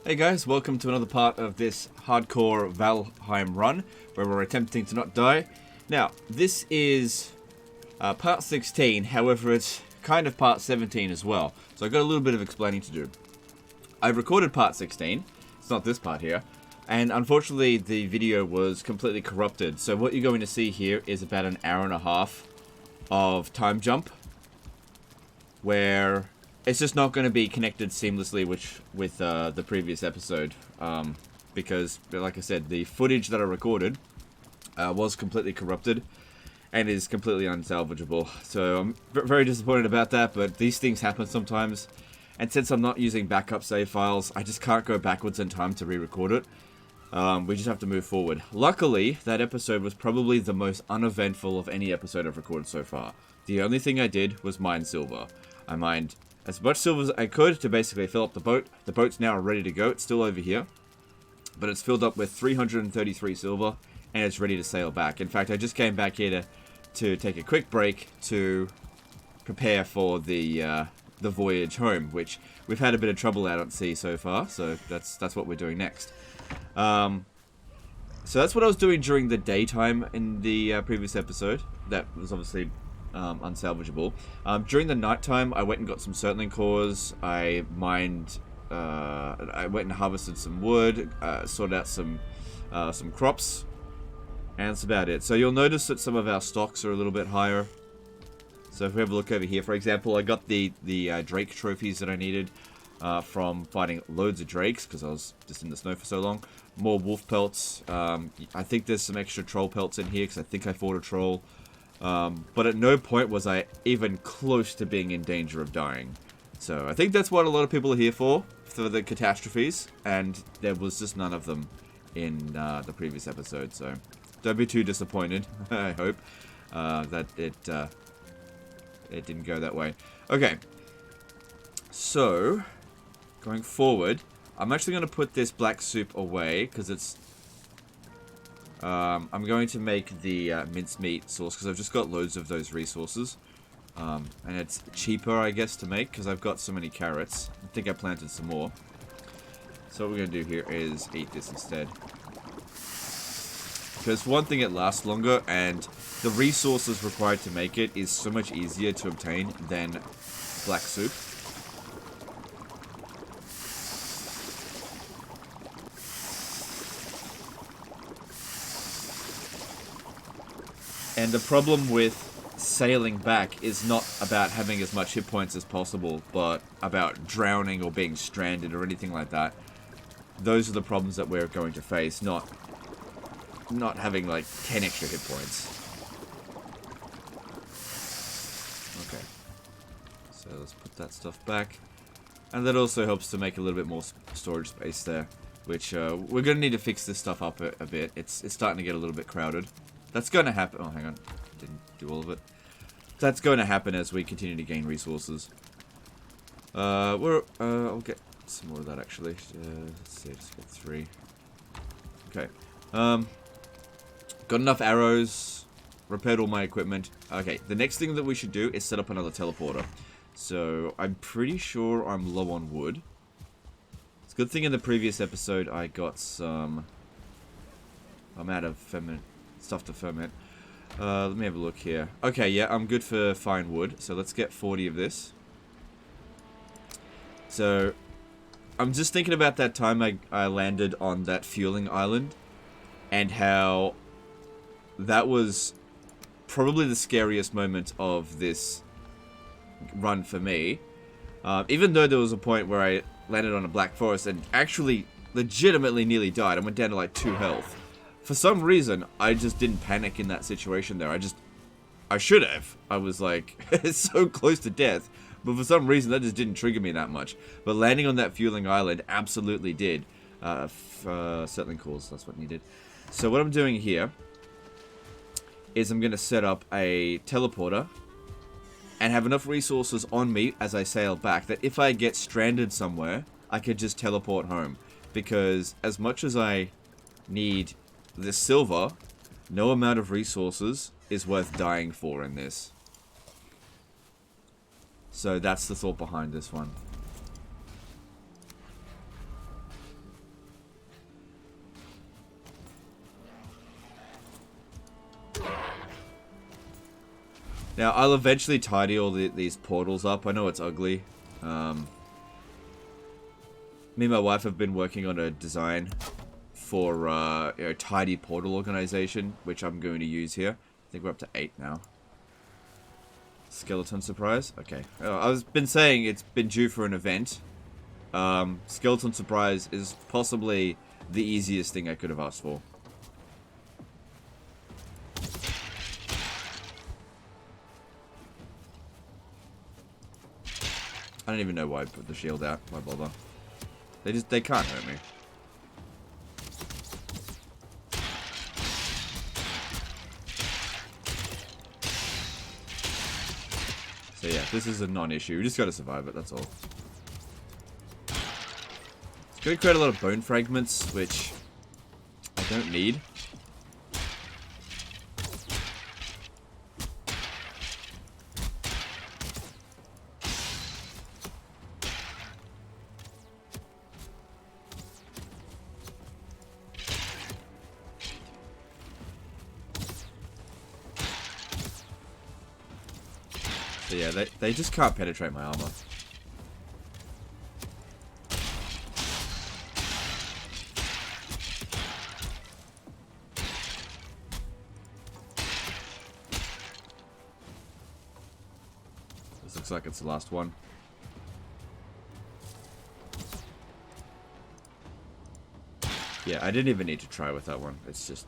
Hey guys, welcome to another part of this hardcore Valheim run, where we're attempting to not die. Now, this is part 16, however it's kind of part 17 as well, so I've got a little bit of explaining to do. I've recorded part 16, it's not this part here, and unfortunately the video was completely corrupted, so what you're going to see here is about an hour and a half of time jump, where it's just not going to be connected seamlessly with the previous episode, because, like I said, the footage that I recorded was completely corrupted and is completely unsalvageable. So I'm very disappointed about that, but these things happen sometimes. And since I'm not using backup save files, I just can't go backwards in time to re-record it. We just have to move forward. Luckily, that episode was probably the most uneventful of any episode I've recorded so far. The only thing I did was mine silver. I mined as much silver as I could to basically fill up the boat. The boat's now ready to go. It's still over here, but it's filled up with 333 silver, and it's ready to sail back. In fact, I just came back here to take a quick break to prepare for the voyage home, which we've had a bit of trouble out at sea so far. So that's what we're doing next. So that's what I was doing during the daytime in the previous episode. That was obviously unsalvageable. During the nighttime, I went and got some Serpent cores. I mined. I went and harvested some wood. Sorted out some crops, and that's about it. So you'll notice that some of our stocks are a little bit higher. So if we have a look over here, for example, I got the Drake trophies that I needed from fighting loads of drakes because I was just in the snow for so long. More wolf pelts. I think there's some extra troll pelts in here because I think I fought a troll. But at no point was I even close to being in danger of dying. So I think that's what a lot of people are here for the catastrophes, and there was just none of them in the previous episode, so don't be too disappointed. I hope that it didn't go that way. Okay, so going forward, I'm actually going to put this black soup away because it's I'm going to make the mincemeat sauce because I've just got loads of those resources. And it's cheaper, I guess, to make because I've got so many carrots. I think I planted some more. So what we're going to do here is eat this instead. Because one thing, it lasts longer, and the resources required to make it is so much easier to obtain than black soup. And the problem with sailing back is not about having as much hit points as possible, but about drowning or being stranded or anything like that. Those are the problems that we're going to face, not having like 10 extra hit points. Okay. So let's put that stuff back. And that also helps to make a little bit more storage space there, which we're going to need to fix this stuff up a bit. It's starting to get a little bit crowded. That's going to happen. Oh, hang on. Didn't do all of it. That's going to happen as we continue to gain resources. I'll get some more of that, actually. Let's see, just get 3. Okay. Got enough arrows. Repaired all my equipment. Okay, the next thing that we should do is set up another teleporter. So, I'm pretty sure I'm low on wood. It's a good thing in the previous episode I got some... I'm out of stuff to ferment. Let me have a look here. Okay, yeah, I'm good for fine wood. So let's get 40 of this. So, I'm just thinking about that time I landed on that fueling island. And how that was probably the scariest moment of this run for me. Even though there was a point where I landed on a black forest and actually legitimately nearly died. I went down to like 2 health. For some reason, I just didn't panic in that situation there. I should have. I was like, it's so close to death. But for some reason, that just didn't trigger me that much. But landing on that fueling island absolutely did. Certainly cores, that's what needed. So what I'm doing here is I'm going to set up a teleporter and have enough resources on me as I sail back that if I get stranded somewhere, I could just teleport home. Because as much as I need this silver, no amount of resources is worth dying for in this. So that's the thought behind this one. Now, I'll eventually tidy all these portals up. I know it's ugly. Me and my wife have been working on a design for tidy portal organization, which I'm going to use here. I think we're up to 8 now. Skeleton surprise? Okay. I've been saying it's been due for an event. Skeleton surprise is possibly the easiest thing I could have asked for. I don't even know why I put the shield out. Why bother? They can't hurt me. So yeah, this is a non-issue. We just gotta survive it, that's all. It's gonna create a lot of bone fragments, which I don't need. So yeah, they just can't penetrate my armor. This looks like it's the last one. Yeah, I didn't even need to try with that one. It's just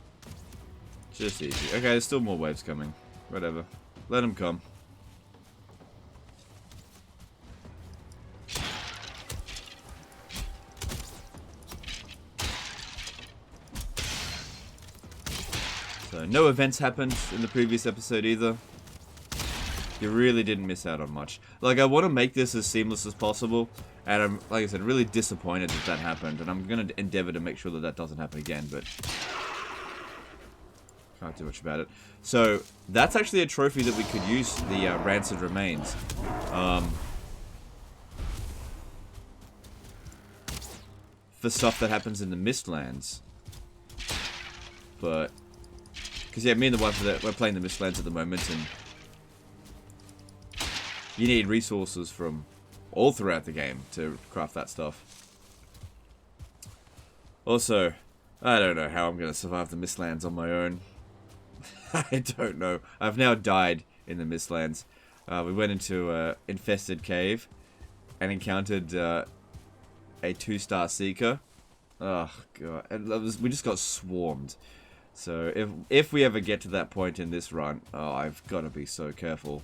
easy. Okay, there's still more waves coming. Whatever. Let them come. So, no events happened in the previous episode either. You really didn't miss out on much. Like, I want to make this as seamless as possible, and I'm, like I said, really disappointed that that happened, and I'm going to endeavor to make sure that that doesn't happen again, but can't do much about it. So, that's actually a trophy that we could use, the Rancid Remains. For stuff that happens in the Mistlands. But because, yeah, me and the wife, we're playing the Mistlands at the moment, and you need resources from all throughout the game to craft that stuff. Also, I don't know how I'm going to survive the Mistlands on my own. I don't know. I've now died in the Mistlands. We went into an infested cave and encountered a 2-star Seeker. Oh, God. And we just got swarmed. So, if we ever get to that point in this run, oh, I've got to be so careful.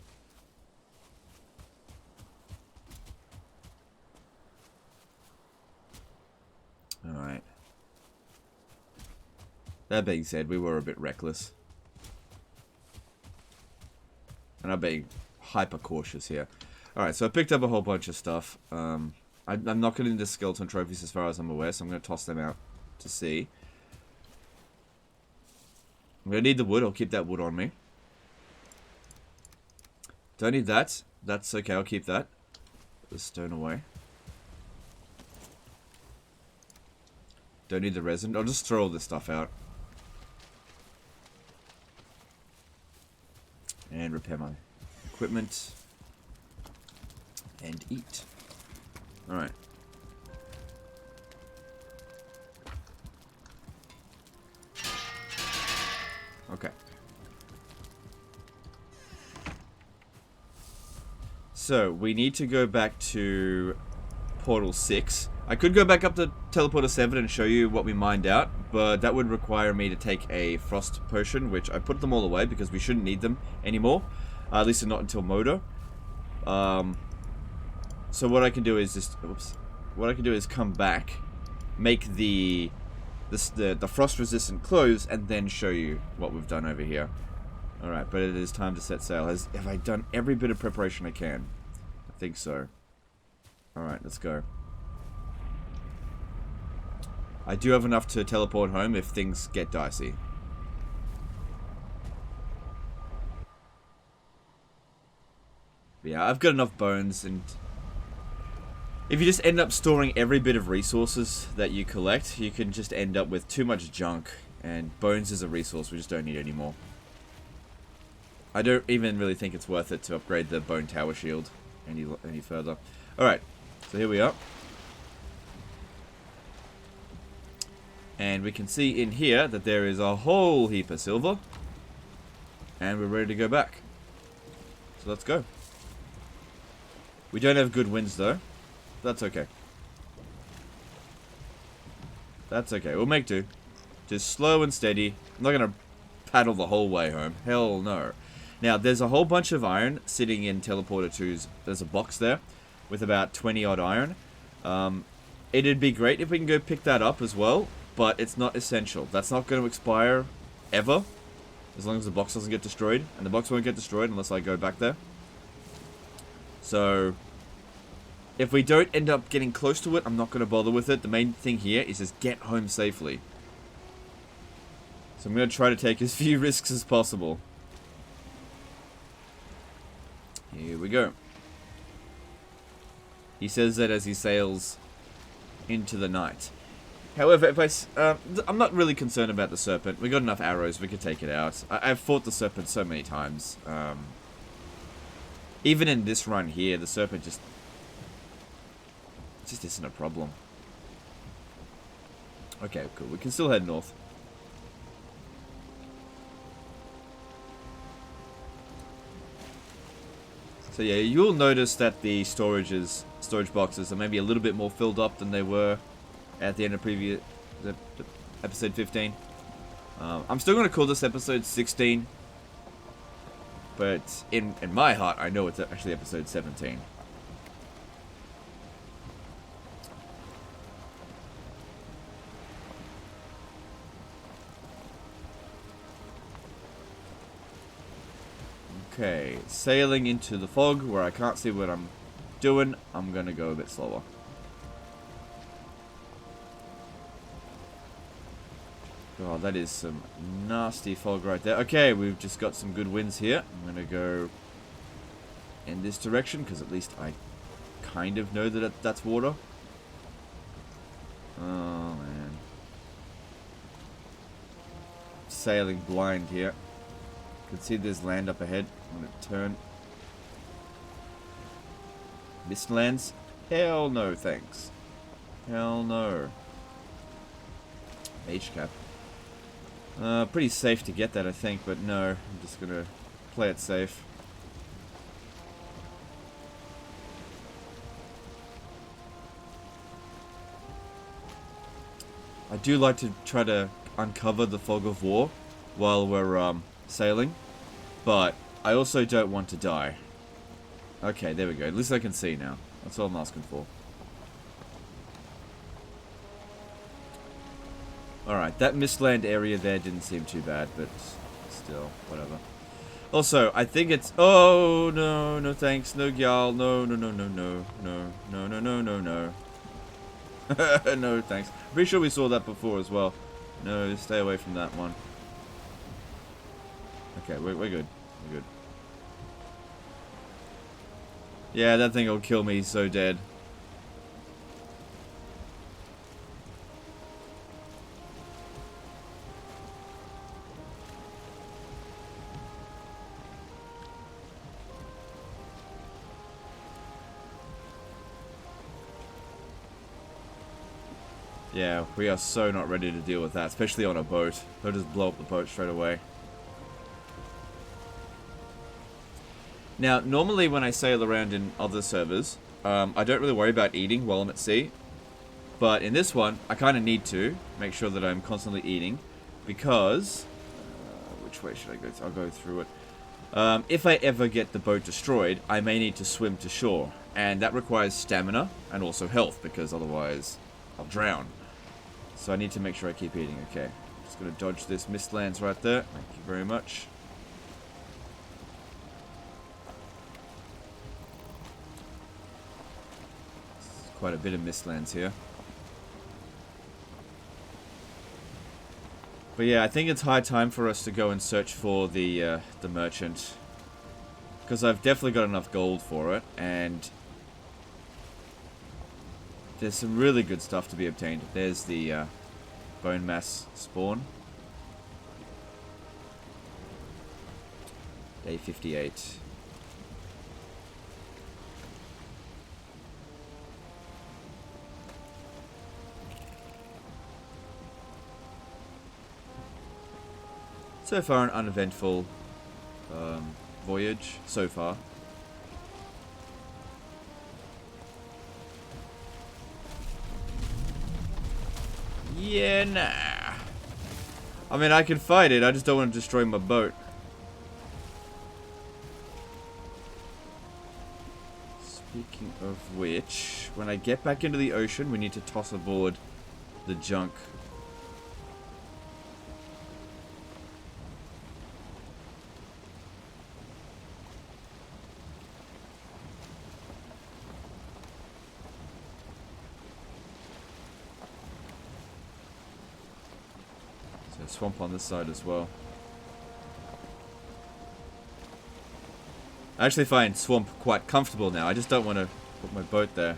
Alright. That being said, we were a bit reckless. And I'm being hyper cautious here. Alright, so I picked up a whole bunch of stuff. I'm not getting into skeleton trophies as far as I'm aware, so I'm going to toss them out to see. I'm going to need the wood. I'll keep that wood on me. Don't need that. That's okay. I'll keep that. Put the stone away. Don't need the resin. I'll just throw all this stuff out. And repair my equipment. And eat. Alright. Okay. So, we need to go back to Portal 6. I could go back up to Teleporter 7 and show you what we mined out, but that would require me to take a Frost Potion, which I put them all away because we shouldn't need them anymore. At least not until Moda. So what I can do is just... Oops. What I can do is come back, make the frost-resistant clothes, and then show you what we've done over here. Alright, but it is time to set sail. Have I done every bit of preparation I can? I think so. Alright, let's go. I do have enough to teleport home if things get dicey. But yeah, I've got enough bones, and if you just end up storing every bit of resources that you collect, you can just end up with too much junk, and bones is a resource we just don't need anymore. I don't even really think it's worth it to upgrade the bone tower shield any further. Alright, so here we are. And we can see in here that there is a whole heap of silver. And we're ready to go back. So let's go. We don't have good winds though. That's okay. That's okay. We'll make do. Just slow and steady. I'm not going to paddle the whole way home. Hell no. Now, there's a whole bunch of iron sitting in Teleporter 2's. There's a box there with about 20 odd iron. It'd be great if we can go pick that up as well, but it's not essential. That's not going to expire ever, as long as the box doesn't get destroyed. And the box won't get destroyed unless I go back there. So, if we don't end up getting close to it, I'm not going to bother with it. The main thing here is just get home safely. So I'm going to try to take as few risks as possible. Here we go. He says that as he sails into the night. However, if I'm not really concerned about the Serpent. We got enough arrows, we could take it out. I've fought the Serpent so many times. Even in this run here, the Serpent just isn't a problem. Okay, cool. We can still head north. So yeah, you'll notice that the storage boxes are maybe a little bit more filled up than they were at the end of episode 15. I'm still going to call this episode 16, but in my heart, I know it's actually episode 17. Okay, sailing into the fog where I can't see what I'm doing. I'm gonna go a bit slower. God, that is some nasty fog right there. Okay, we've just got some good winds here. I'm gonna go in this direction because at least I kind of know that that's water. Oh man, sailing blind here. Can see there's land up ahead. I'm gonna turn. Mistlands? Hell no, thanks. Hell no. H-cap. Pretty safe to get that, I think, but no. I'm just gonna play it safe. I do like to try to uncover the fog of war while we're sailing, but I also don't want to die. Okay, there we go. At least I can see now. That's all I'm asking for. Alright, that mistland area there didn't seem too bad, but still, whatever. Also, I think it's... Oh, no, no thanks, no gyal, no, no, no, no, no, no, no, no, no, no, no. No thanks. Pretty sure we saw that before as well. No, stay away from that one. Okay, we're good. We're good. Yeah, that thing will kill me so dead. Yeah, we are so not ready to deal with that, especially on a boat. They'll just blow up the boat straight away. Now, normally when I sail around in other servers, I don't really worry about eating while I'm at sea. But in this one, I kind of need to make sure that I'm constantly eating. Because... which way should I go? I'll go through it. If I ever get the boat destroyed, I may need to swim to shore. And that requires stamina and also health, because otherwise I'll drown. So I need to make sure I keep eating. Okay, just going to dodge this mistlands right there. Thank you very much. Quite a bit of mistlands here. But yeah, I think it's high time for us to go and search for the merchant. Because I've definitely got enough gold for it, and there's some really good stuff to be obtained. There's the bone mass spawn. Day 58. So far, an uneventful voyage. So far. Yeah, nah. I mean, I can fight it. I just don't want to destroy my boat. Speaking of which, when I get back into the ocean, we need to toss aboard the junk. Swamp on this side as well. I actually find swamp quite comfortable now. I just don't want to put my boat there.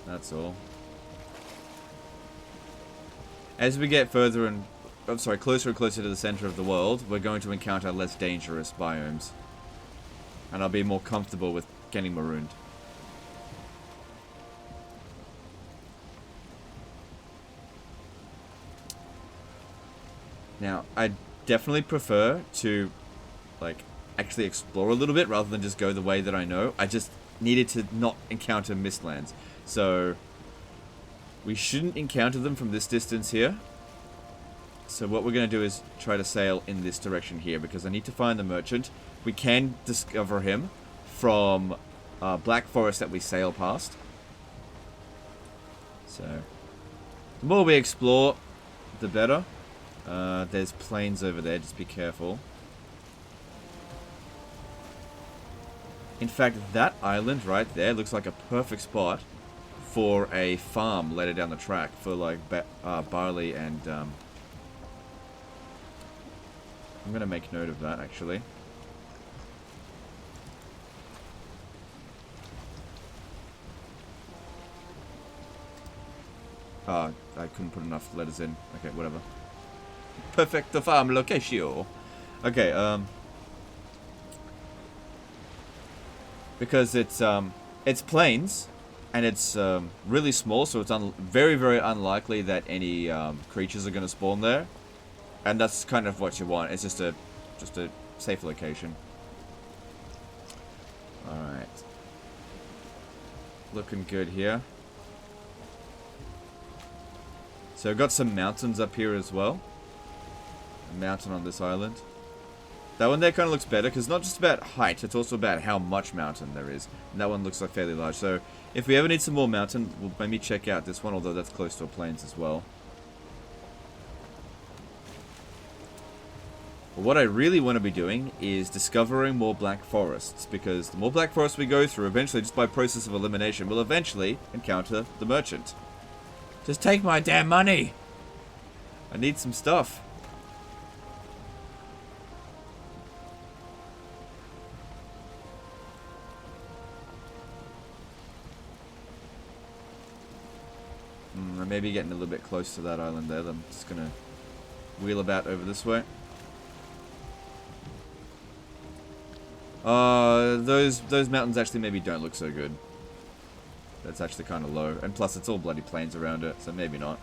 That's all. As we get further and closer and closer to the center of the world, we're going to encounter less dangerous biomes. And I'll be more comfortable with getting marooned. Now, I definitely prefer to, like, actually explore a little bit rather than just go the way that I know. I just needed to not encounter mistlands. So, we shouldn't encounter them from this distance here. So what we're going to do is try to sail in this direction here, because I need to find the merchant. We can discover him from Black Forest that we sail past. So, the more we explore, the better. There's planes over there, just be careful. In fact, that island right there looks like a perfect spot for a farm later down the track for like barley and I'm gonna make note of that actually. I couldn't put enough letters in. Okay, whatever. Perfect farm location. Okay, because it's plains and it's really small, so it's very, very unlikely that any creatures are going to spawn there, and that's kind of what you want. It's just a safe location. All right, looking good here. So I've got some mountains up here as well. A mountain on this island. That one there kind of looks better, because it's not just about height, it's also about how much mountain there is. And that one looks like fairly large. So if we ever need some more mountain, we'll maybe check out this one, although that's close to a plains as well. But what I really want to be doing is discovering more black forests, because the more black forests we go through, eventually, just by process of elimination, we'll eventually encounter the merchant. Just take my damn money! I need some stuff. I'm maybe getting a little bit close to that island there. I'm just gonna wheel about over this way. Those mountains actually maybe don't look so good. That's actually kind of low, and plus it's all bloody plains around it, so maybe not.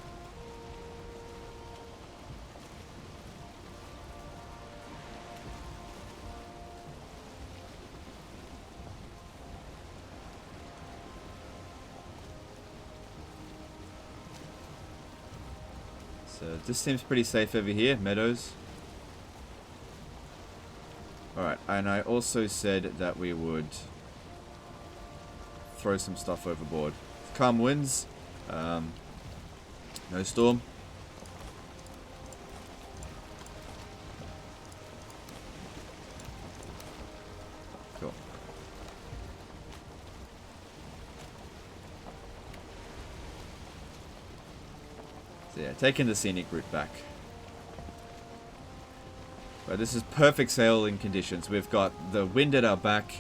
So this seems pretty safe over here, meadows. Alright, and I also said that we would throw some stuff overboard. Calm winds, no storm. Cool. So yeah, taking the scenic route back. But this is perfect sailing conditions. We've got the wind at our back,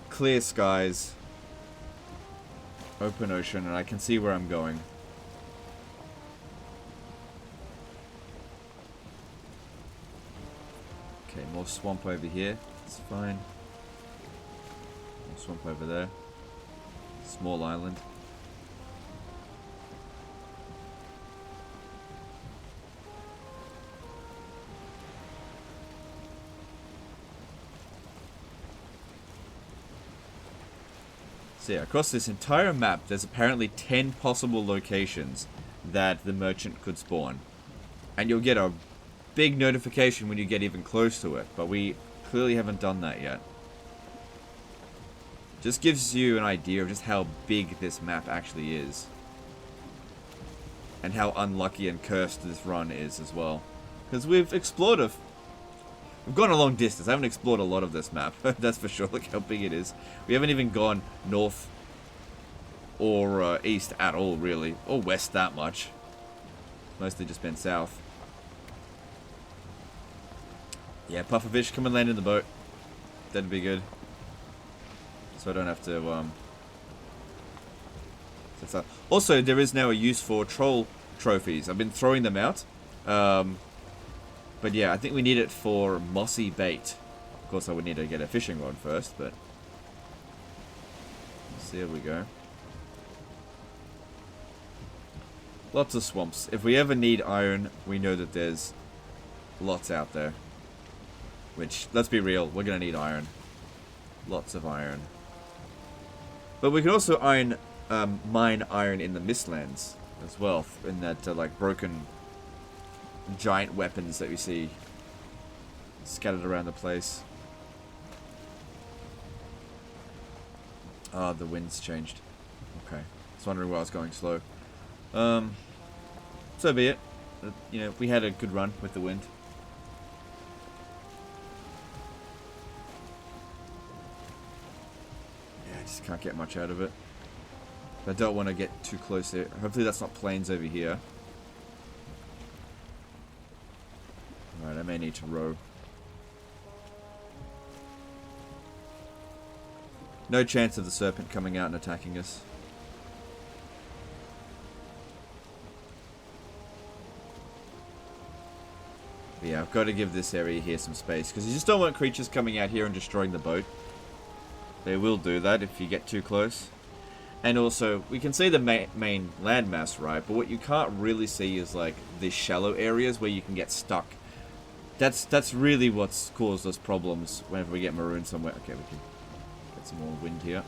clear skies, open ocean, and I can see where I'm going. swamp over here. It's fine. More swamp over there. Small island. So yeah, across this entire map, there's apparently 10 possible locations that the merchant could spawn. And you'll get a big notification when you get even close to it, but we clearly haven't done that yet. Just gives you an idea of just how big this map actually is. And how unlucky and cursed this run is as well. Because we've explored we've gone a long distance. I haven't explored a lot of this map. That's for sure. Look how big it is. We haven't even gone north or east at all, really. Or west that much. Mostly just been south. Yeah, pufferfish, come and land in the boat. That'd be good. So I don't have to, Also, there is now a use for troll trophies. I've been throwing them out. But yeah, I think we need it for mossy bait. Of course, I would need to get a fishing rod first, but... So here we go. Lots of swamps. If we ever need iron, we know that there's lots out there. Which, let's be real, we're going to need iron. Lots of iron. But we can also mine iron in the Mistlands as well. In that, like, broken giant weapons that we see scattered around the place. Ah, the wind's changed. Okay. I was wondering why I was going slow. So be it. You know, we had a good run with the wind. Yeah, I just can't get much out of it. I don't want to get too close there. Hopefully that's not plains over here. Alright, I may need to row. No chance of the serpent coming out and attacking us. But yeah, I've got to give this area here some space, because you just don't want creatures coming out here and destroying the boat. They will do that if you get too close. And also, we can see the main landmass, right? But what you can't really see is like the shallow areas where you can get stuck. That's really what's caused us problems whenever we get marooned somewhere. Okay, we can get some more wind here.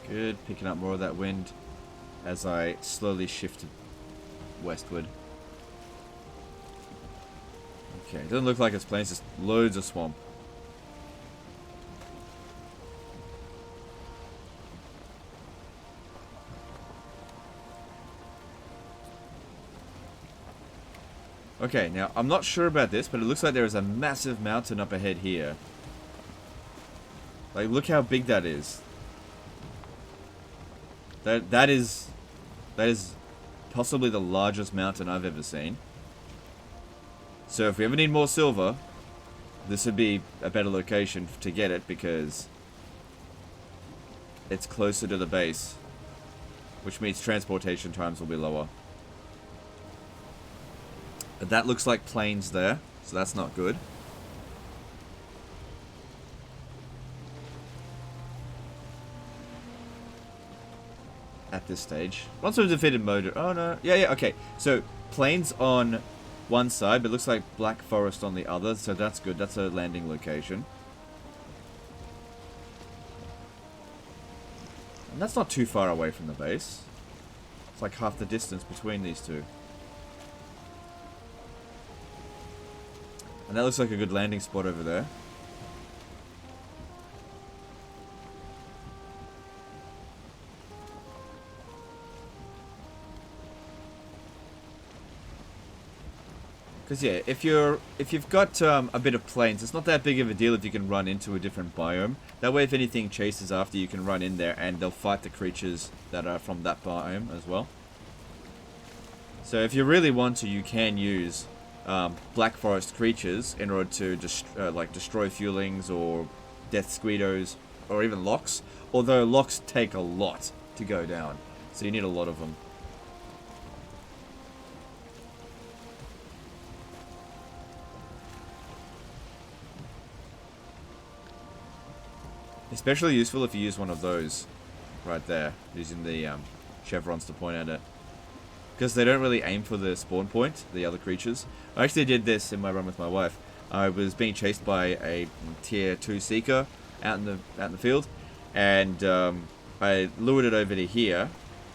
Good, picking up more of that wind as I slowly shifted westward. Okay, it doesn't look like it's plains, just loads of swamp. Okay, now I'm not sure about this, but it looks like there is a massive mountain up ahead here. Like, look how big that is. That is possibly the largest mountain I've ever seen. So if we ever need more silver, this would be a better location to get it, because it's closer to the base, which means transportation times will be lower. But that looks like plains there, so that's not good. At this stage. Once we've defeated Moder... Oh, no. Yeah, okay. So, plains on one side, but it looks like Black Forest on the other, so that's good. That's a landing location. And that's not too far away from the base. It's like half the distance between these two. And that looks like a good landing spot over there. Because yeah, if you've got a bit of plains, it's not that big of a deal if you can run into a different biome. That way, if anything chases after, you can run in there and they'll fight the creatures that are from that biome as well. So if you really want to, you can use Black Forest creatures in order to like destroy fuelings or death squeedos or even locks. Although locks take a lot to go down, so you need a lot of them. Especially useful if you use one of those right there, using the chevrons to point at it. Because they don't really aim for the spawn point, the other creatures. I actually did this in my run with my wife. I was being chased by a tier 2 seeker out in the field, and I lured it over to here,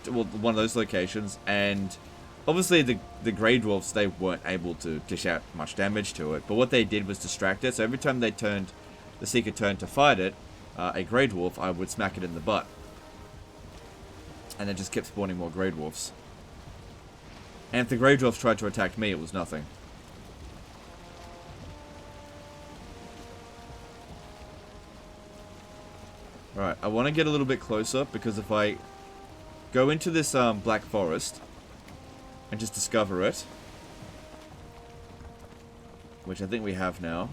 to, well, one of those locations, and obviously the Grey Dwarfs, they weren't able to dish out much damage to it, but what they did was distract it, so every time the seeker turned to fight it, a Grey Dwarf, I would smack it in the butt. And then just kept spawning more Grey Dwarfs. And if the Grey Dwarfs tried to attack me, it was nothing. Alright, I want to get a little bit closer, because if I go into this Black Forest and just discover it, which I think we have now,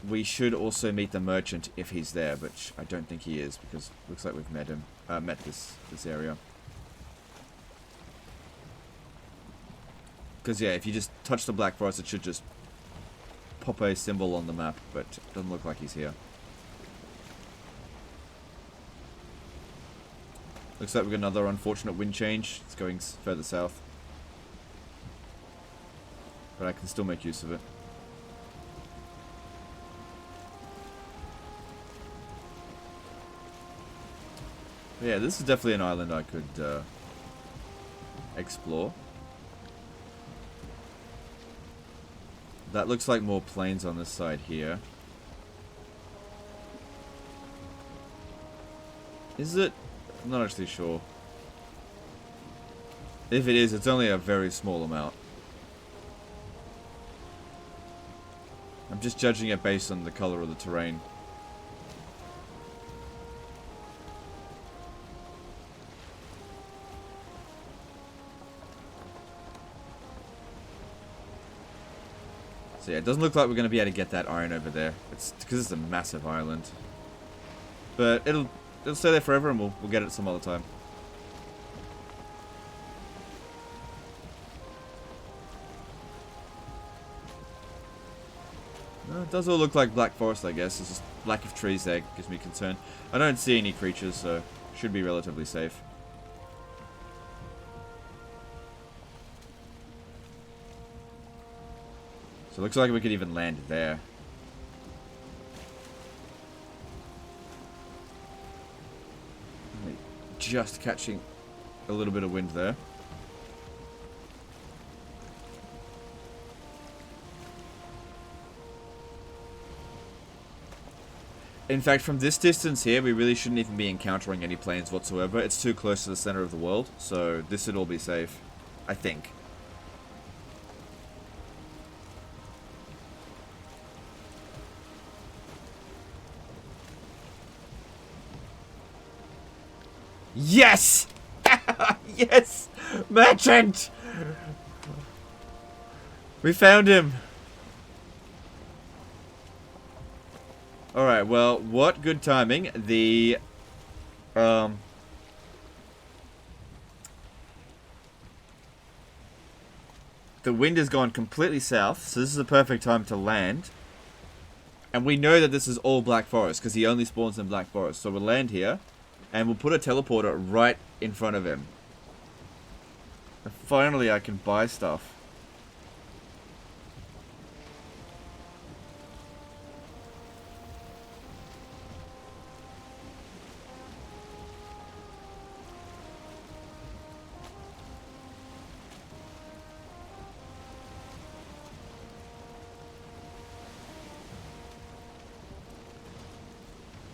we should also meet the merchant if he's there, which I don't think he is, because it looks like we've met him, met this area. Because yeah, if you just touch the Black Forest, it should just pop a symbol on the map, but it doesn't look like he's here. Looks like we've got another unfortunate wind change. It's going further south. But I can still make use of it. Yeah, this is definitely an island I could explore. That looks like more plains on this side here. Is it? I'm not actually sure. If it is, it's only a very small amount. I'm just judging it based on the color of the terrain. So yeah, it doesn't look like we're going to be able to get that iron over there. It's because it's a massive island. But it'll stay there forever, and we'll get it some other time. It does all look like Black Forest, I guess. It's just lack of trees there gives me concern. I don't see any creatures, so should be relatively safe. So it looks like we could even land there. Just catching a little bit of wind there. In fact, from this distance here, we really shouldn't even be encountering any planes whatsoever. It's too close to the center of the world, so this should all be safe, I think. Yes! Yes! Merchant! We found him! Alright, well, what good timing. The wind has gone completely south, so this is the perfect time to land. And we know that this is all Black Forest, because he only spawns in Black Forest. So we'll land here, and we'll put a teleporter right in front of him. And finally, I can buy stuff.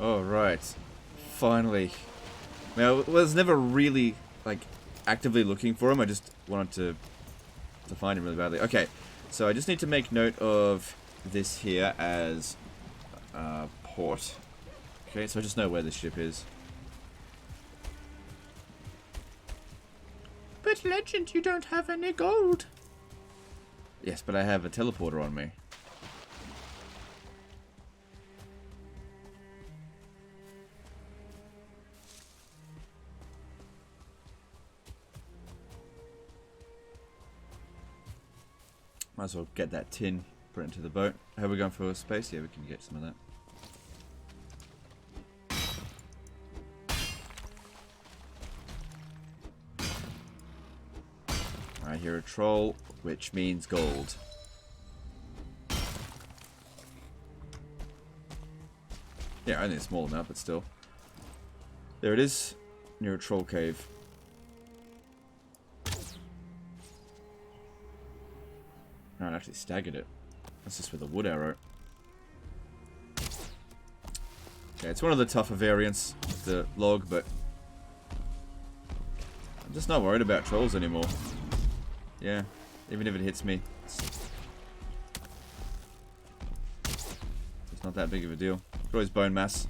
Oh, right. Finally. Now, I was never really, like, actively looking for him. I just wanted to to find him really badly. Okay, so I just need to make note of this here as port. Okay, so I just know where the ship is. But Legend, you don't have any gold. Yes, but I have a teleporter on me. Might as well get that tin, put it into the boat. How are we going for space? Yeah, we can get some of that. I hear a troll, which means gold. Yeah, only a small amount, but still. There it is, near a troll cave. No, I actually staggered it. That's just with a wood arrow. Okay, it's one of the tougher variants of the log, but I'm just not worried about trolls anymore. Yeah, even if it hits me, it's not that big of a deal. Destroys bone mass.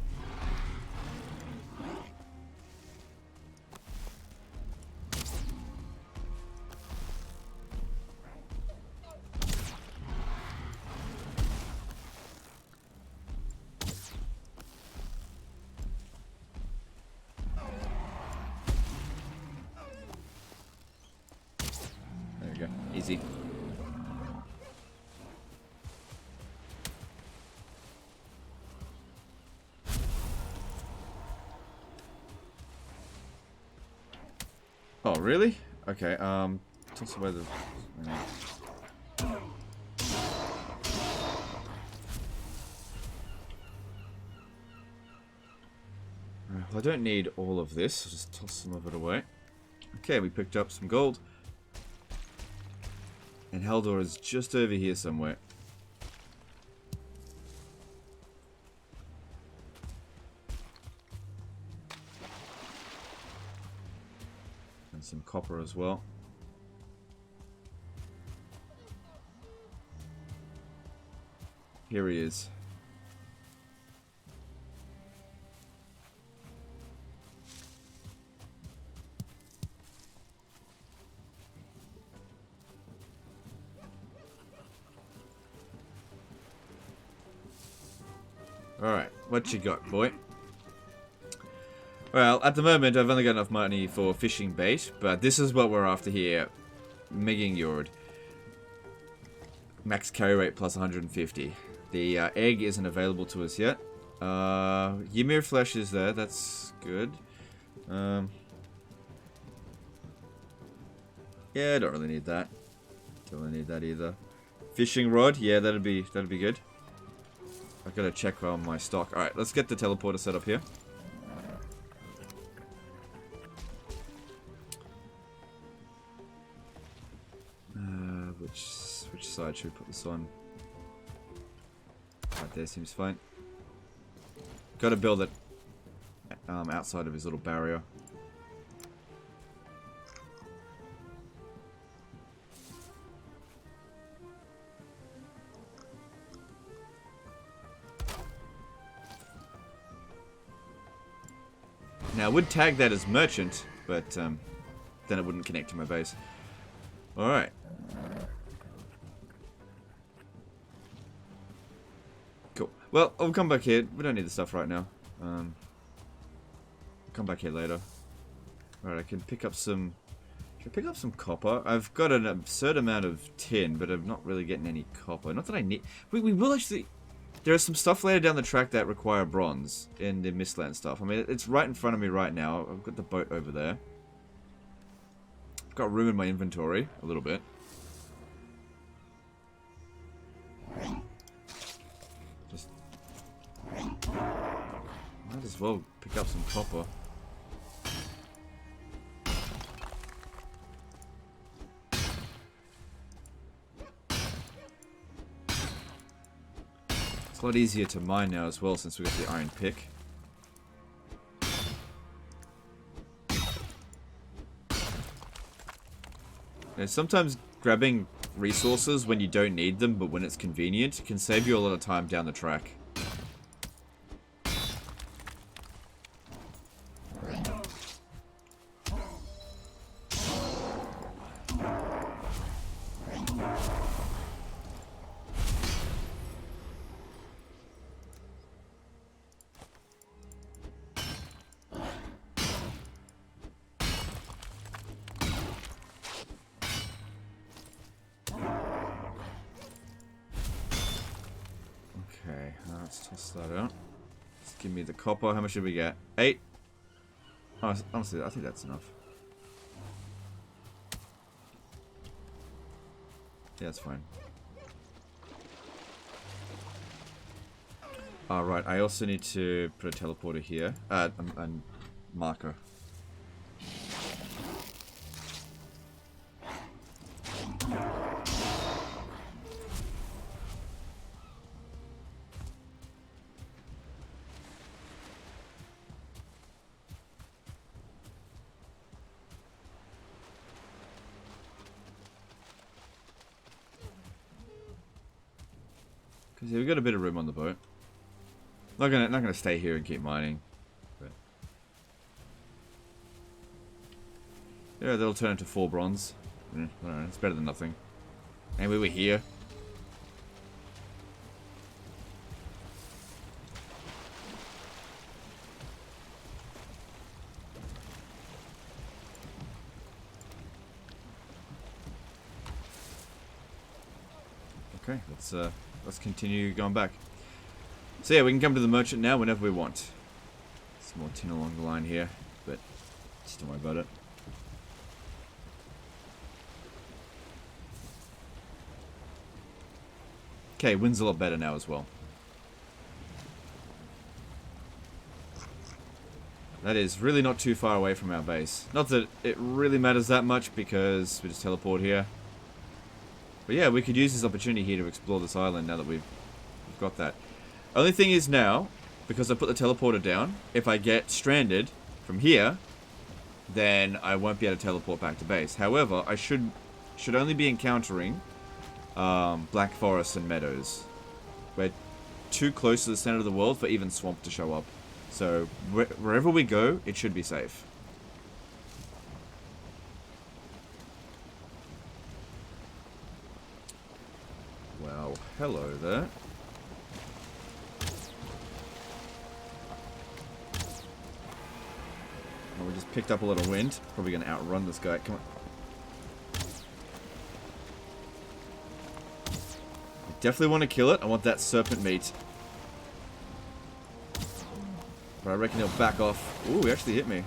There we go. Easy. Oh, really? Okay, toss away the... Well, I don't need all of this, I'll just toss some of it away. Okay, we picked up some gold. And Haldor is just over here somewhere. And some copper as well. Here he is. Alright, what you got, boy? Well, at the moment, I've only got enough money for fishing bait, but this is what we're after here. Migging Yord. Max carry rate plus 150. The egg isn't available to us yet. Ymir flesh is there, that's good. Yeah, I don't really need that. Don't really need that either. Fishing rod, yeah, that'd be good. I've got to check on my stock. Alright, let's get the teleporter set up here. Which side should we put this on? Right there seems fine. Got to build it outside of his little barrier. Now, I would tag that as merchant, but then it wouldn't connect to my base. Alright. Cool. Well, I'll come back here. We don't need the stuff right now. Come back here later. Alright, I can pick up some... Should I pick up some copper? I've got an absurd amount of tin, but I'm not really getting any copper. Not that I need... We will actually... There's some stuff later down the track that require bronze in the Mistland stuff. I mean, it's right in front of me right now. I've got the boat over there. I've got room in my inventory, a little bit. Just... Might as well pick up some copper. It's a lot easier to mine now as well since we got the iron pick. And sometimes grabbing resources when you don't need them, but when it's convenient, can save you a lot of time down the track. Okay, let's toss that out. Just give me the copper. How much did we get? 8? Oh, honestly, I think that's enough. Yeah, that's fine. Alright, I also need to put a teleporter here. A marker. Because yeah, we've got a bit of room on the boat. Not gonna stay here and keep mining. But yeah, that'll turn into 4 bronze. I don't know, it's better than nothing. And we were here. Okay, let's continue going back. So yeah, we can come to the merchant now whenever we want. Some more tin along the line here, but just don't worry about it. Okay, wind's a lot better now as well. That is really not too far away from our base. Not that it really matters that much because we just teleport here. But yeah, we could use this opportunity here to explore this island now that we've got that. Only thing is now, because I put the teleporter down, if I get stranded from here, then I won't be able to teleport back to base. However, I should only be encountering black forests and meadows. We're too close to the center of the world for even swamp to show up. So wherever we go, it should be safe. Well, hello there. Well, we just picked up a little wind. Probably going to outrun this guy. Come on. I definitely want to kill it. I want that serpent meat. But I reckon he'll back off. Ooh, he actually hit me.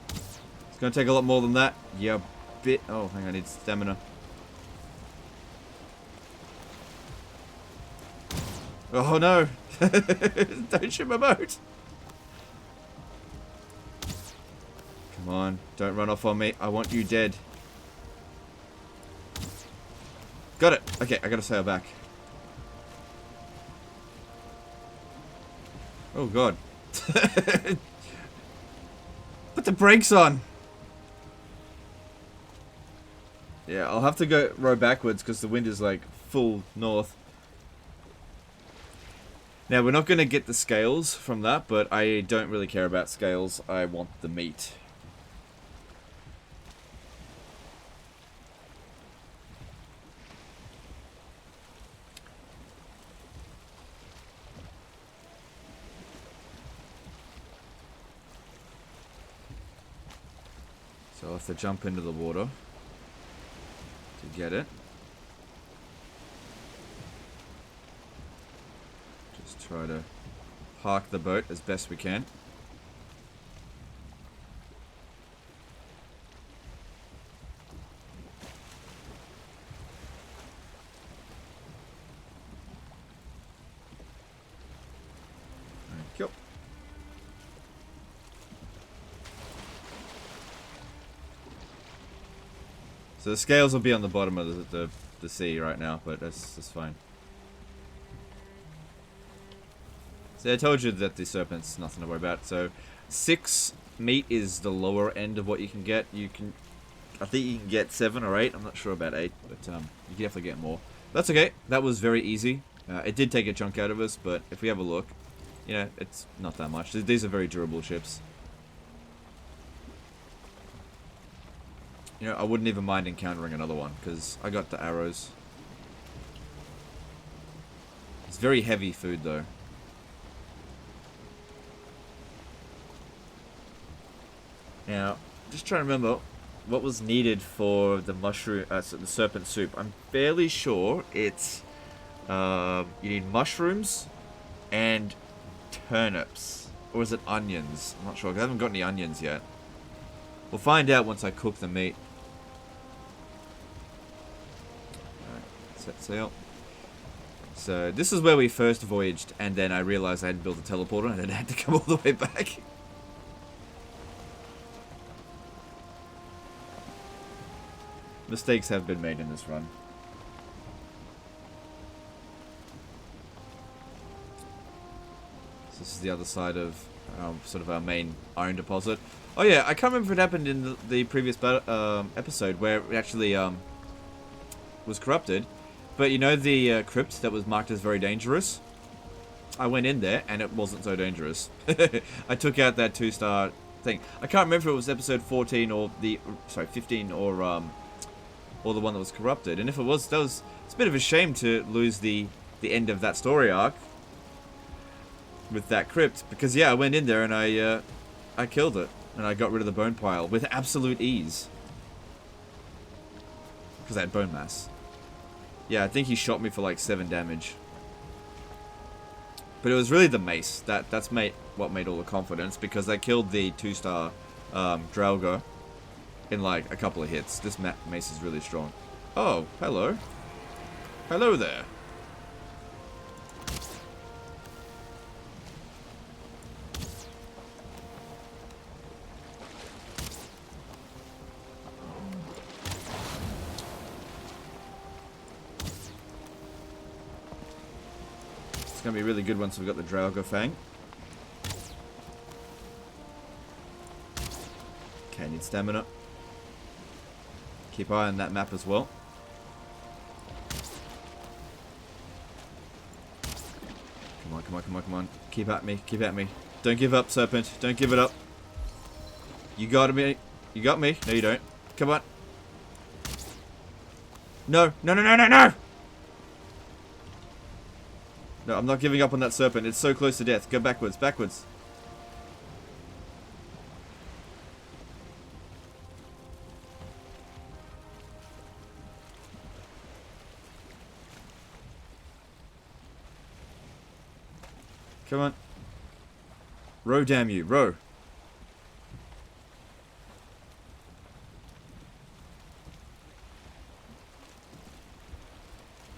It's going to take a lot more than that. Yeah, bit. Oh, hang on, I need stamina. Oh no! Don't shoot my boat! Come on, don't run off on me. I want you dead. Got it! Okay, I gotta sail back. Oh god. Put the brakes on! Yeah, I'll have to go row backwards because the wind is like full north. Now, we're not going to get the scales from that, but I don't really care about scales. I want the meat. So I'll have to jump into the water to get it. Try to park the boat as best we can. Thank you. So the scales will be on the bottom of the sea right now, but that's fine. So I told you that the serpent's nothing to worry about. So 6 meat is the lower end of what you can get. You can I think you can get 7 or 8. I'm not sure about 8, but you can definitely get more. That's okay. That was very easy. It did take a chunk out of us, but if we have a look, you know, it's not that much. These are very durable ships. You know, I wouldn't even mind encountering another one, because I got the arrows. It's very heavy food, though. Now, just trying to remember what was needed for the mushroom, so the serpent soup. I'm fairly sure it's, you need mushrooms and turnips. Or is it onions? I'm not sure, 'cause I haven't got any onions yet. We'll find out once I cook the meat. Alright, set sail. So, this is where we first voyaged, and then I realized I hadn't built a teleporter, and then I had to come all the way back. Mistakes have been made in this run. So this is the other side of sort of our main iron deposit. Oh yeah, I can't remember if it happened in the previous episode where it actually was corrupted. But you know the crypt that was marked as very dangerous? I went in there and it wasn't so dangerous. I took out that 2-star thing. I can't remember if it was episode 14 or 15 or the one that was corrupted. And if it was, it's a bit of a shame to lose the end of that story arc with that crypt, because yeah, I went in there and I killed it and I got rid of the bone pile with absolute ease because I had bone mass. Yeah, I think he shot me for like 7 damage, but it was really the mace that's what made all the confidence, because I killed the 2-star Draugr in like a couple of hits. This mace is really strong. Oh, hello. Hello there. It's gonna be really good once we've got the Draugr Fang. Okay, I need stamina. Keep eye on that map as well. Come on, come on, come on, come on. Keep at me, keep at me. Don't give up, Serpent. Don't give it up. You got me. You got me. No, you don't. Come on. No, no, no, no, no, no! No, I'm not giving up on that Serpent. It's so close to death. Go backwards, backwards. Come on. Row, damn you. Row.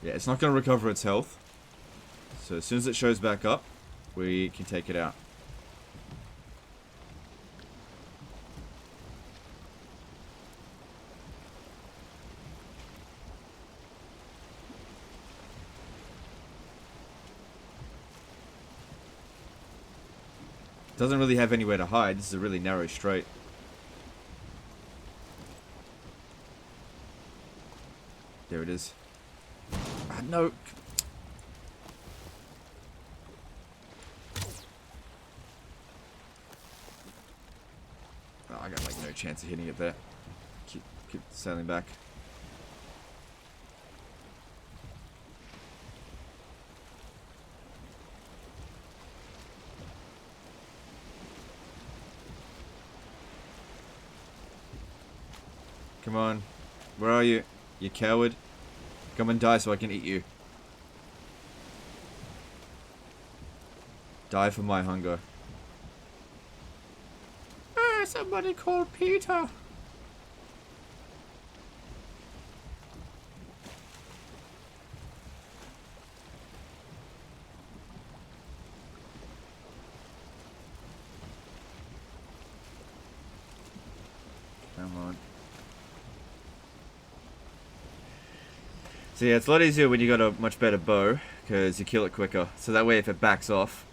Yeah, it's not going to recover its health. So as soon as it shows back up, we can take it out. Doesn't really have anywhere to hide. This is a really narrow strait. There it is. Ah, no. Oh, I got like no chance of hitting it there. Keep sailing back. Come on. Where are you? You coward. Come and die so I can eat you. Die for my hunger. Somebody called Peter. Come on. So yeah, it's a lot easier when you got a much better bow, because you kill it quicker. So that way if it backs off,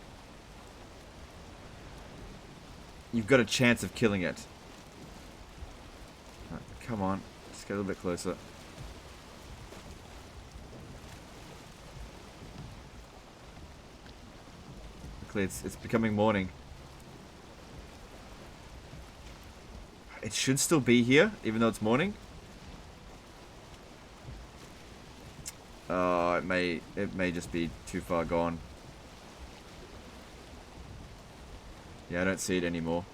you've got a chance of killing it. Come on. Just get a little bit closer. Luckily, it's becoming morning. It should still be here, even though it's morning. It may just be too far gone. Yeah, I don't see it anymore.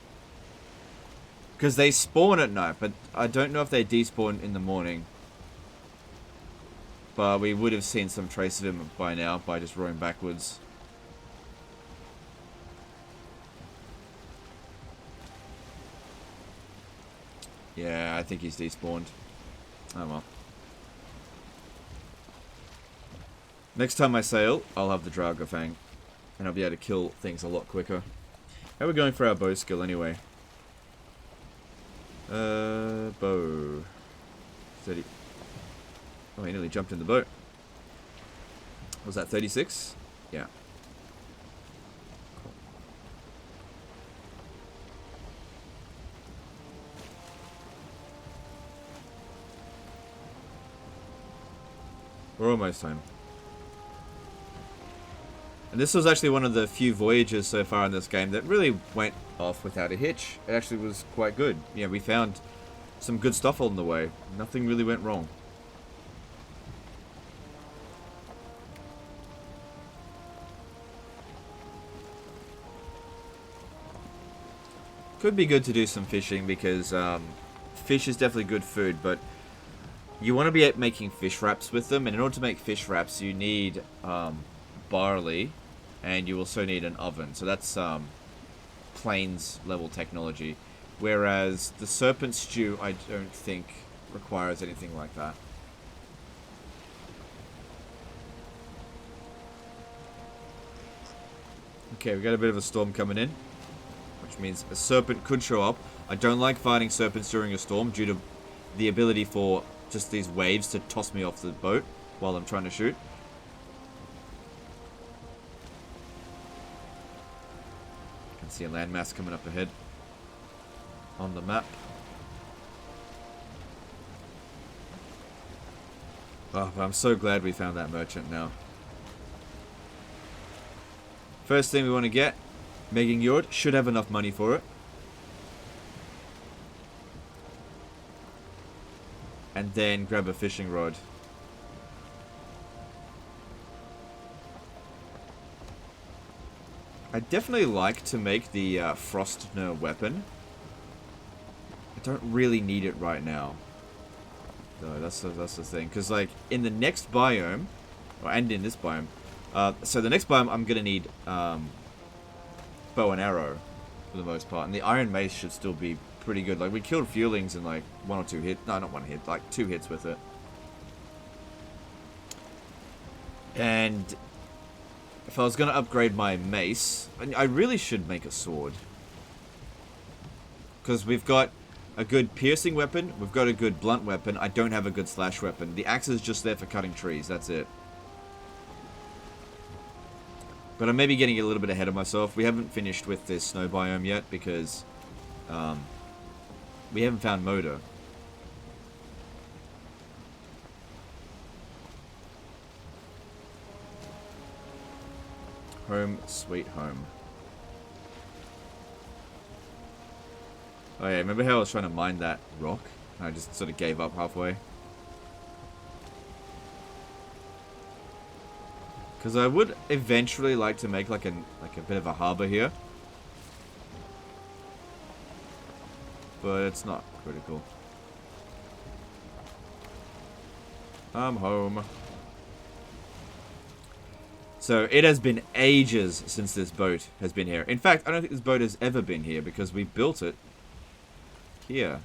Because they spawn at night, but I don't know if they despawn in the morning. But we would have seen some trace of him by now, by just rowing backwards. Yeah, I think he's despawned. Oh well. Next time I sail, I'll have the Draugr, and I'll be able to kill things a lot quicker. How are we going for our bow skill anyway? Bow. 30. Oh, he nearly jumped in the boat. Was that 36? Yeah. Cool. We're almost home. And this was actually one of the few voyages so far in this game that really went off without a hitch. It actually was quite good. Yeah, we found some good stuff on the way. Nothing really went wrong. Could be good to do some fishing because fish is definitely good food, but you want to be making fish wraps with them, and in order to make fish wraps you need barley, and you also need an oven. So that's plains level technology, whereas the serpent stew I don't think requires anything like that. Okay, we got a bit of a storm coming in, which means a serpent could show up. I don't like fighting serpents during a storm due to the ability for just these waves to toss me off the boat while I'm trying to shoot. I can see a landmass coming up ahead on the map. Oh, but I'm so glad we found that merchant now. First thing we want to get, Megan Yord should have enough money for it. And then grab a fishing rod. I'd definitely like to make the Frostner weapon. I don't really need it right now. Though, that's the thing. Because, like, in the next biome, and in this biome, so the next biome I'm going to need bow and arrow for the most part. And the iron mace should still be pretty good. Like, we killed Fuelings in like 1 or 2 hits. No, not 1 hit. Like 2 hits with it. And if I was going to upgrade my mace, I really should make a sword. Because we've got a good piercing weapon. We've got a good blunt weapon. I don't have a good slash weapon. The axe is just there for cutting trees. That's it. But I'm maybe getting a little bit ahead of myself. We haven't finished with this snow biome yet because we haven't found Moda. Home sweet home. Oh yeah, remember how I was trying to mine that rock? And I just sort of gave up halfway? Because I would eventually like to make like a bit of a harbor here. But it's not critical. I'm home. So it has been ages since this boat has been here. In fact, I don't think this boat has ever been here because we built it here.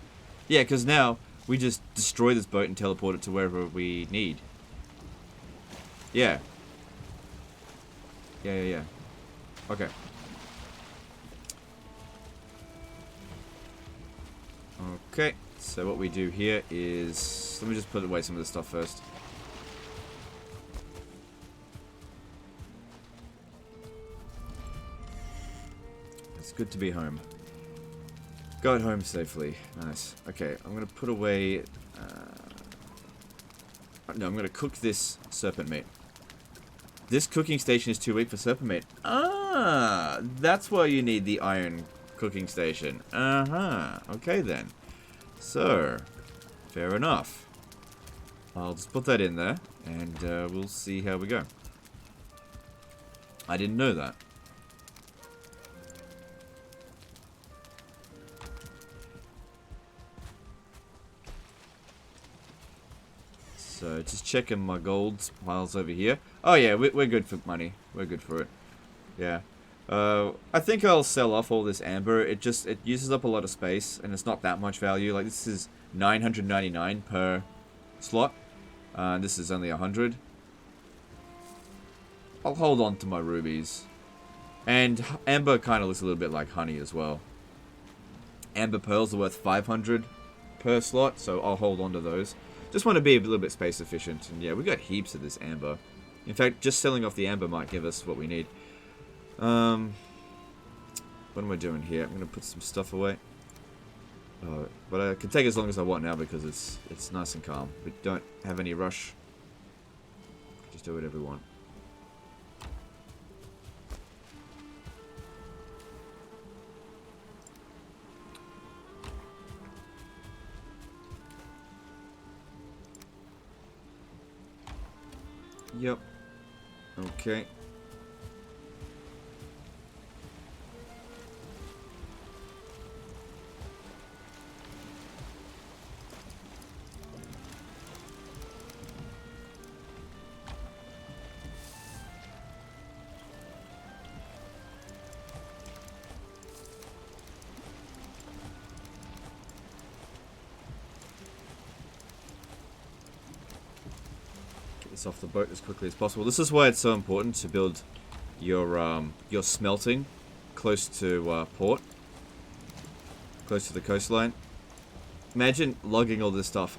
Yeah, because now we just destroy this boat and teleport it to wherever we need. Yeah. Yeah. Okay. Okay, so what we do here is... Let me just put away some of this stuff first. It's good to be home. Got home safely. Nice. Okay, I'm gonna put away... no, I'm gonna cook this serpent meat. This cooking station is too weak for serpent meat. Ah, that's why you need the iron cooking station. Uh-huh. Okay, then. So, fair enough. I'll just put that in there, and we'll see how we go. I didn't know that. So, just checking my gold piles over here. Oh yeah, we're good for money. We're good for it. Yeah. I think I'll sell off all this amber. It uses up a lot of space, and it's not that much value. Like, this is 999 per slot. This is only 100. I'll hold on to my rubies. And amber kind of looks a little bit like honey as well. Amber pearls are worth 500 per slot, so I'll hold on to those. Just want to be a little bit space efficient. And yeah, we got heaps of this amber. In fact, just selling off the amber might give us what we need. What am I doing here? I'm going to put some stuff away. But I can take as long as I want now because it's nice and calm. We don't have any rush. Just do whatever we want. Yep. Okay. Off the boat as quickly as possible. This is why it's so important to build your smelting close to port, close to the coastline. Imagine logging all this stuff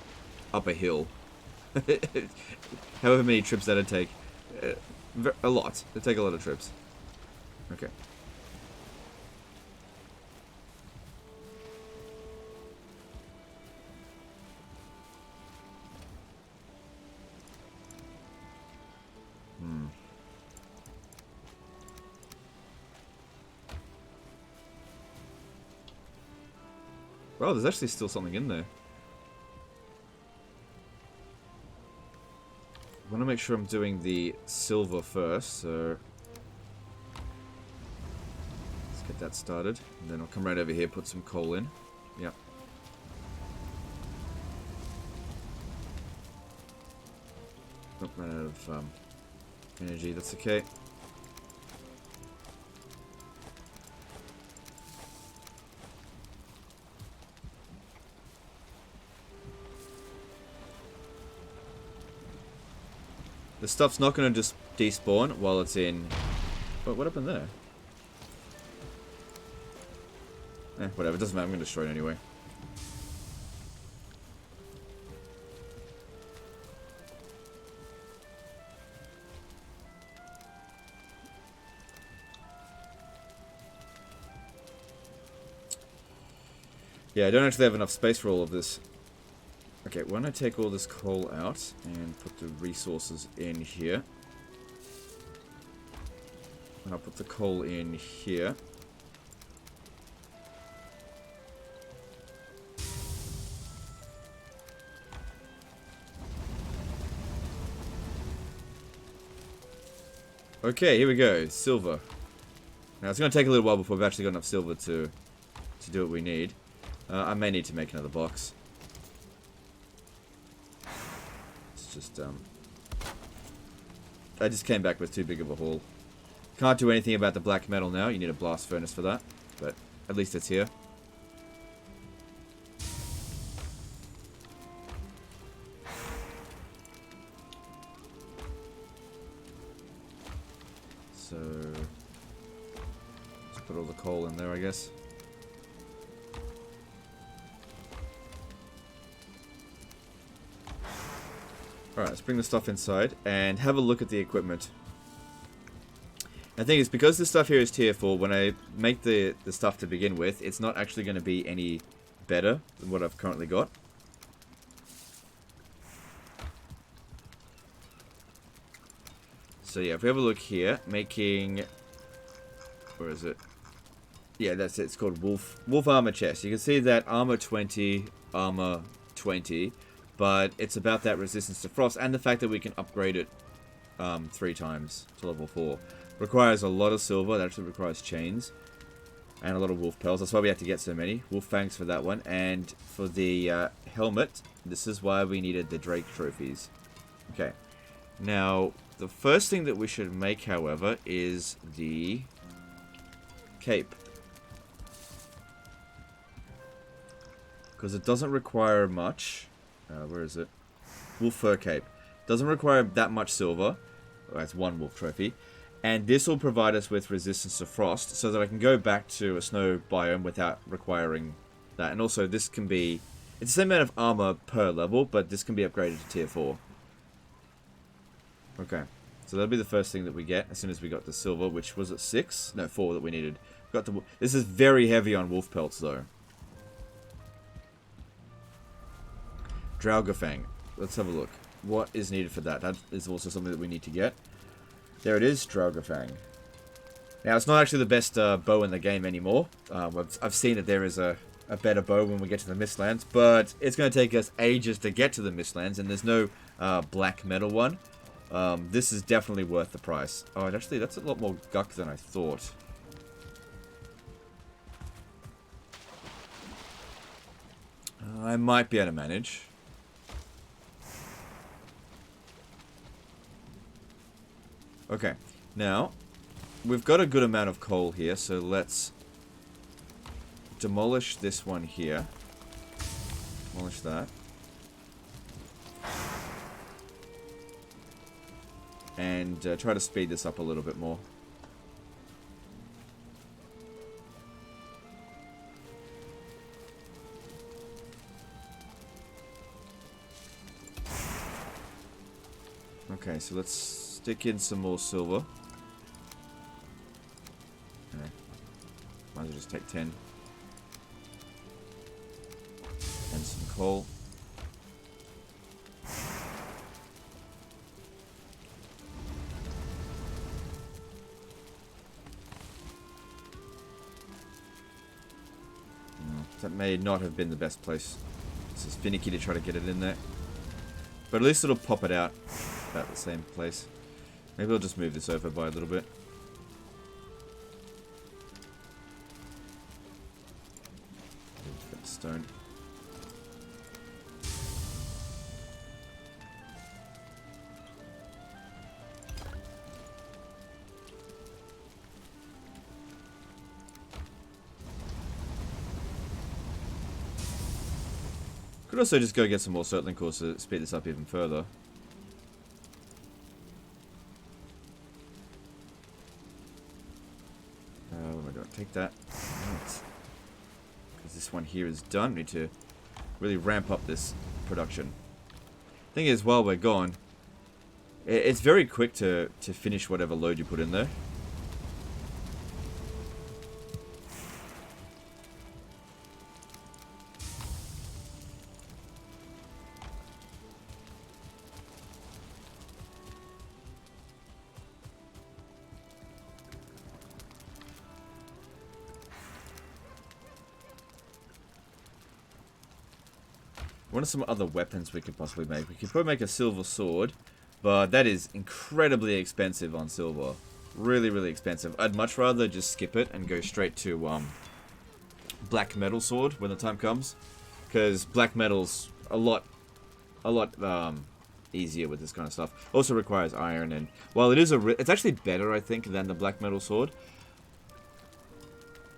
up a hill. However many trips that'd take. A lot. It'd take a lot of trips. Okay. Well, there's actually still something in there. I want to make sure I'm doing the silver first, so... Let's get that started. And then I'll come right over here, put some coal in. Yep. Oh, ran out of energy, that's okay. The stuff's not going to just despawn while it's in... What happened there? Whatever, it doesn't matter, I'm going to destroy it anyway. Yeah, I don't actually have enough space for all of this. Okay, why don't I take all this coal out and put the resources in here. And I'll put the coal in here. Okay, here we go. Silver. Now, it's going to take a little while before we've actually got enough silver to do what we need. I may need to make another box. Just, I just came back with too big of a haul. Can't do anything about the black metal now. You need a blast furnace for that. But at least it's here. So... Just put all the coal in there, I guess. Alright, let's bring the stuff inside and have a look at the equipment. I think it's because this stuff here is tier 4, when I make the stuff to begin with, it's not actually going to be any better than what I've currently got. So yeah, if we have a look here, making... Where is it? Yeah, that's it. It's called Wolf Armor Chest. You can see that armor 20, armor 20, but it's about that resistance to frost and the fact that we can upgrade it 3 times to level 4. Requires a lot of silver. That actually requires chains and a lot of wolf pelts. That's why we have to get so many. Wolf fangs for that one. And for the helmet, this is why we needed the Drake trophies. Okay. Now, the first thing that we should make, however, is the cape. Because it doesn't require much. Where is it? Wolf fur cape. Doesn't require that much silver. Oh, that's 1 wolf trophy. And this will provide us with resistance to frost, so that I can go back to a snow biome without requiring that. And also, this can be... It's the same amount of armor per level, but this can be upgraded to tier 4. Okay. So that'll be the first thing that we get as soon as we got the silver, which was at 6? No, 4 that we needed. Got the... This is very heavy on wolf pelts, though. Draugr. Let's have a look. What is needed for that? That is also something that we need to get. There it is, Draugr. Now, it's not actually the best bow in the game anymore. I've seen that there is a better bow when we get to the Mistlands, but it's going to take us ages to get to the Mistlands, and there's no black metal one. This is definitely worth the price. Oh, actually, that's a lot more guck than I thought. I might be able to manage. Okay, now, we've got a good amount of coal here, so let's demolish this one here. Demolish that. And try to speed this up a little bit more. Okay, so let's stick in some more silver. Okay. Might as well just take 10. And some coal. That may not have been the best place. This is finicky to try to get it in there. But at least it'll pop it out about the same place. Maybe I'll just move this over by a little bit. Stone. Could also just go get some more circling cores to speed this up even further. What am I doing? Take that. Right. Because this one here is done. We need to really ramp up this production. Thing is, while we're gone, it's very quick to finish whatever load you put in there. What are some other weapons we could possibly make? We could probably make a silver sword, but that is incredibly expensive on silver. Really, really expensive. I'd much rather just skip it and go straight to black metal sword when the time comes, because black metal's a lot easier with this kind of stuff. Also requires iron, and while it is it's actually better, I think, than the black metal sword.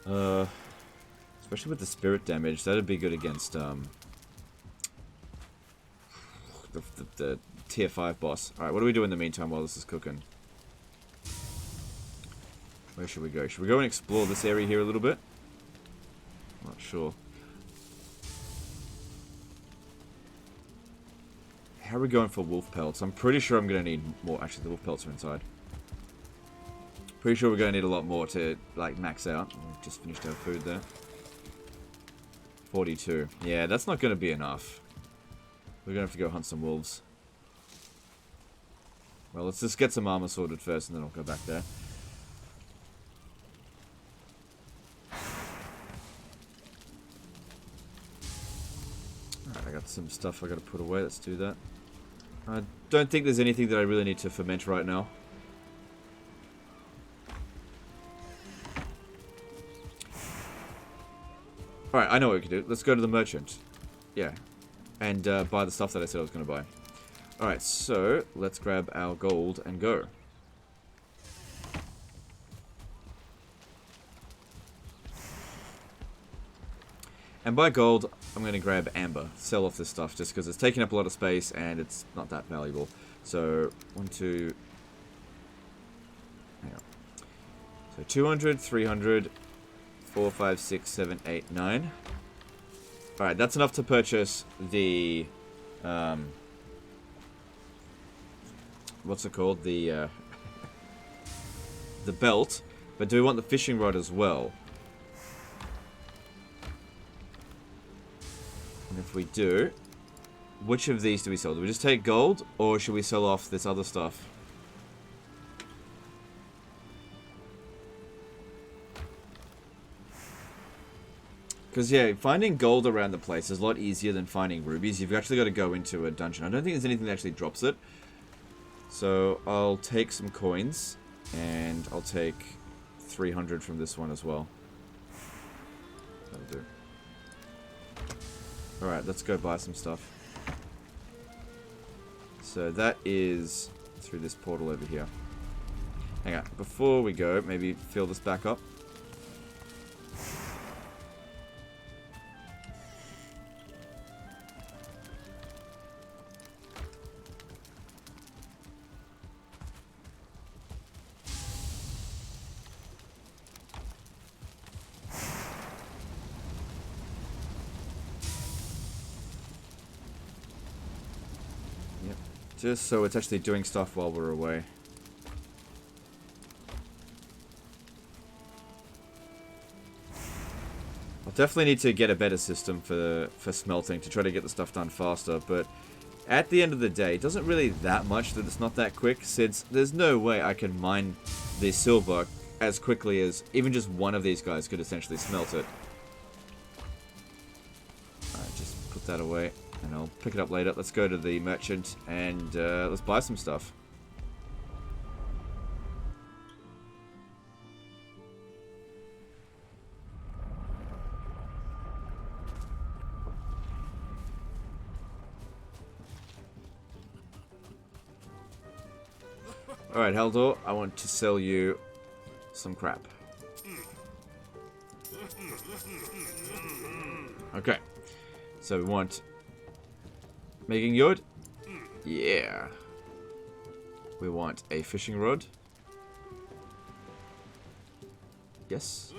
Especially with the spirit damage, that'd be good against the tier 5 boss. Alright, what do we do in the meantime while this is cooking? Where should we go? Should we go and explore this area here a little bit? Not sure. How are we going for wolf pelts? I'm pretty sure I'm going to need more. Actually, the wolf pelts are inside. Pretty sure we're going to need a lot more to, like, max out. We've just finished our food there. 42. Yeah, that's not going to be enough. We're going to have to go hunt some wolves. Well, let's just get some armor sorted first, and then I'll go back there. Alright, I got some stuff I got to put away. Let's do that. I don't think there's anything that I really need to ferment right now. Alright, I know what we can do. Let's go to the merchant. Yeah. And buy the stuff that I said I was going to buy. Alright, so let's grab our gold and go. And by gold, I'm going to grab amber. Sell off this stuff just because it's taking up a lot of space and it's not that valuable. So, 1, 2... Hang on. So, 200, 300... 4, 5, 6, 7, 8, 9. Alright, that's enough to purchase the, what's it called? The belt. But do we want the fishing rod as well? And if we do, which of these do we sell? Do we just take gold, or should we sell off this other stuff? Because, yeah, finding gold around the place is a lot easier than finding rubies. You've actually got to go into a dungeon. I don't think there's anything that actually drops it. So, I'll take some coins. And I'll take 300 from this one as well. That'll do. Alright, let's go buy some stuff. So, that is through this portal over here. Hang on. Before we go, maybe fill this back up. Just so it's actually doing stuff while we're away. I'll definitely need to get a better system for smelting to try to get the stuff done faster, but at the end of the day, it doesn't really that much that it's not that quick, since there's no way I can mine the silver as quickly as even just one of these guys could essentially smelt it. Alright, just put that away. And I'll pick it up later. Let's go to the merchant and let's buy some stuff. Alright, Haldor, I want to sell you some crap. Okay. So we want... Making yod? Yeah. We want a fishing rod. Yes.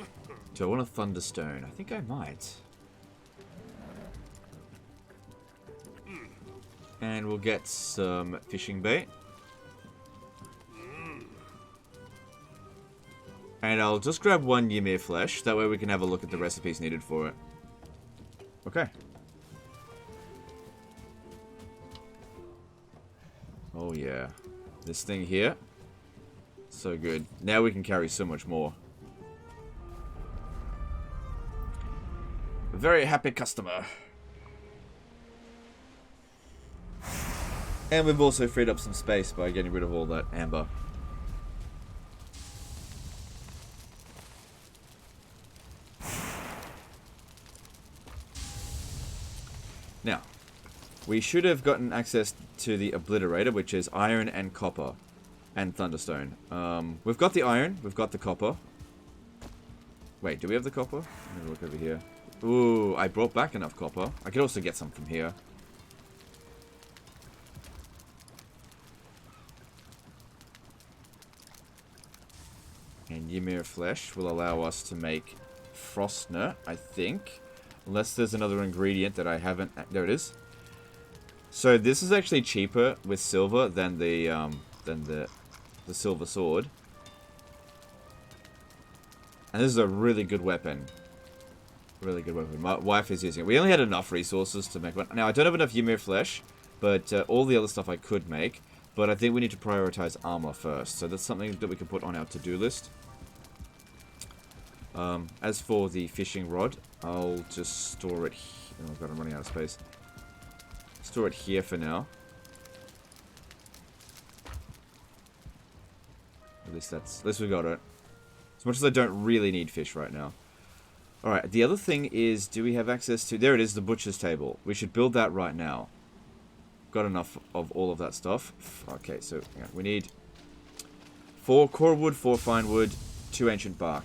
Do I want a thunderstone? I think I might. And we'll get some fishing bait. And I'll just grab one Ymir flesh. That way we can have a look at the recipes needed for it. Okay. Oh yeah. This thing here. So good. Now we can carry so much more. A very happy customer. And we've also freed up some space by getting rid of all that amber. Now, we should have gotten access to the obliterator, which is iron and copper and thunderstone. We've got the iron, we've got the copper. Wait, do we have the copper? Let me look over here. Ooh, I brought back enough copper. I could also get some from here. And Ymir flesh will allow us to make Frostner, I think. Unless there's another ingredient that I haven't... There it is. So this is actually cheaper with silver than the silver sword. And this is a really good weapon. Really good weapon. My wife is using it. We only had enough resources to make one. Now, I don't have enough Ymir flesh, but all the other stuff I could make. But I think we need to prioritize armor first. So that's something that we can put on our to-do list. As for the fishing rod, I'll just store it here. Oh god, I'm running out of space. Store it here for now. At least we got it. As much as I don't really need fish right now. Alright, the other thing is, do we have access to... There it is, the butcher's table. We should build that right now. Got enough of all of that stuff. Okay, so yeah, we need 4 core wood, 4 fine wood, 2 ancient bark.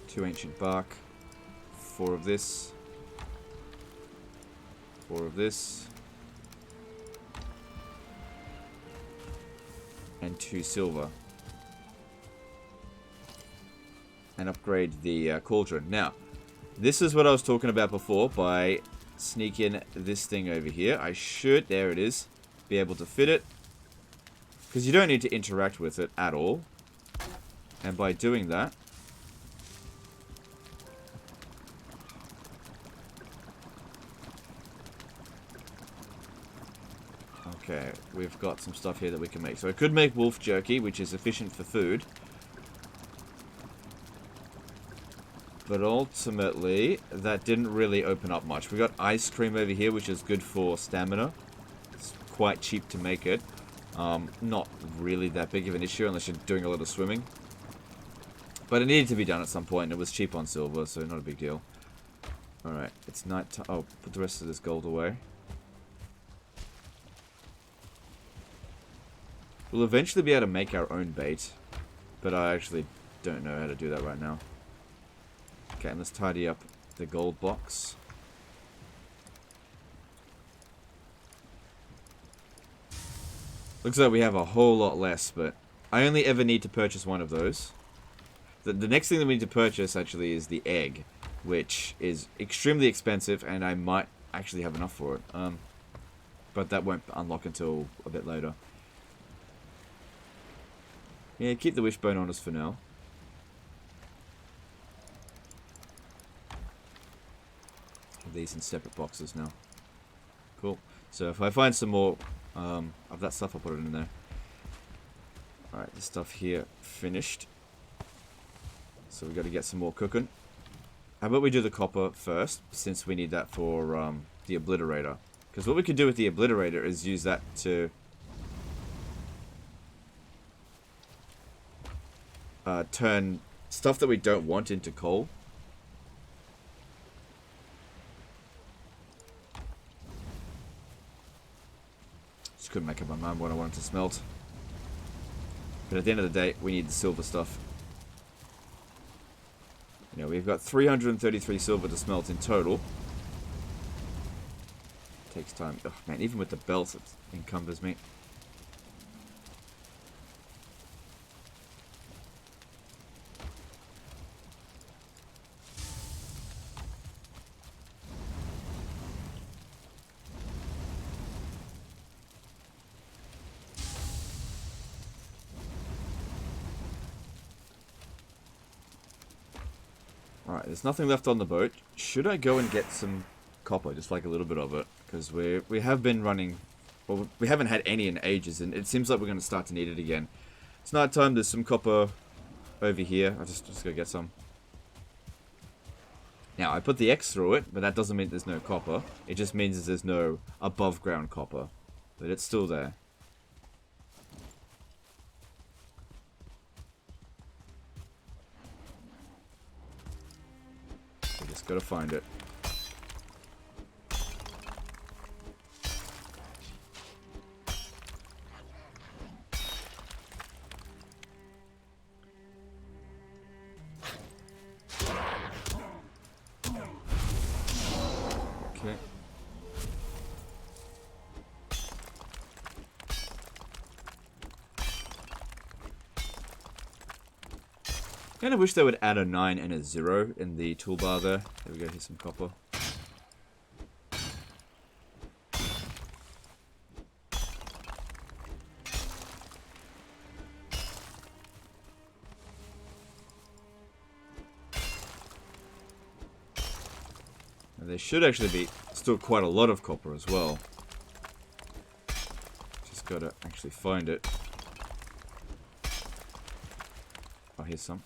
Two ancient bark. 4 of this. 4 of this. And 2 silver. And upgrade the cauldron. Now, this is what I was talking about before by sneaking this thing over here. I should, there it is, be able to fit it. Because you don't need to interact with it at all. And by doing that, okay, we've got some stuff here that we can make. So I could make wolf jerky, which is efficient for food. But ultimately, that didn't really open up much. We got ice cream over here, which is good for stamina. It's quite cheap to make it. Not really that big of an issue unless you're doing a lot of swimming. But it needed to be done at some point, and it was cheap on silver, so not a big deal. Alright, it's night time. Oh, put the rest of this gold away. We'll eventually be able to make our own bait, but I actually don't know how to do that right now. Okay, and let's tidy up the gold box. Looks like we have a whole lot less, but I only ever need to purchase one of those. The next thing that we need to purchase, actually, is the egg, which is extremely expensive, and I might actually have enough for it. But that won't unlock until a bit later. Yeah, keep the wishbone on us for now. These in separate boxes now. Cool. So if I find some more of that stuff, I'll put it in there. Alright, this stuff here finished. So we've got to get some more cooking. How about we do the copper first, since we need that for the obliterator. Because what we could do with the obliterator is use that to turn stuff that we don't want into coal. Just couldn't make up my mind what I wanted to smelt. But at the end of the day, we need the silver stuff. You know, we've got 333 silver to smelt in total. Takes time. Oh man, even with the belt, it encumbers me. Alright, there's nothing left on the boat. Should I go and get some copper, just like a little bit of it? Because we have been running... Well, we haven't had any in ages, and it seems like we're going to start to need it again. It's night time, there's some copper over here. I'll just go get some. Now, I put the X through it, but that doesn't mean there's no copper. It just means there's no above ground copper. But it's still there. Just gotta find it. Okay. Kind of wish they would add a 9 and a 0 in the toolbar there. There we go, here's some copper. there should actually be still quite a lot of copper as well. Just gotta actually find it. Oh, here's some.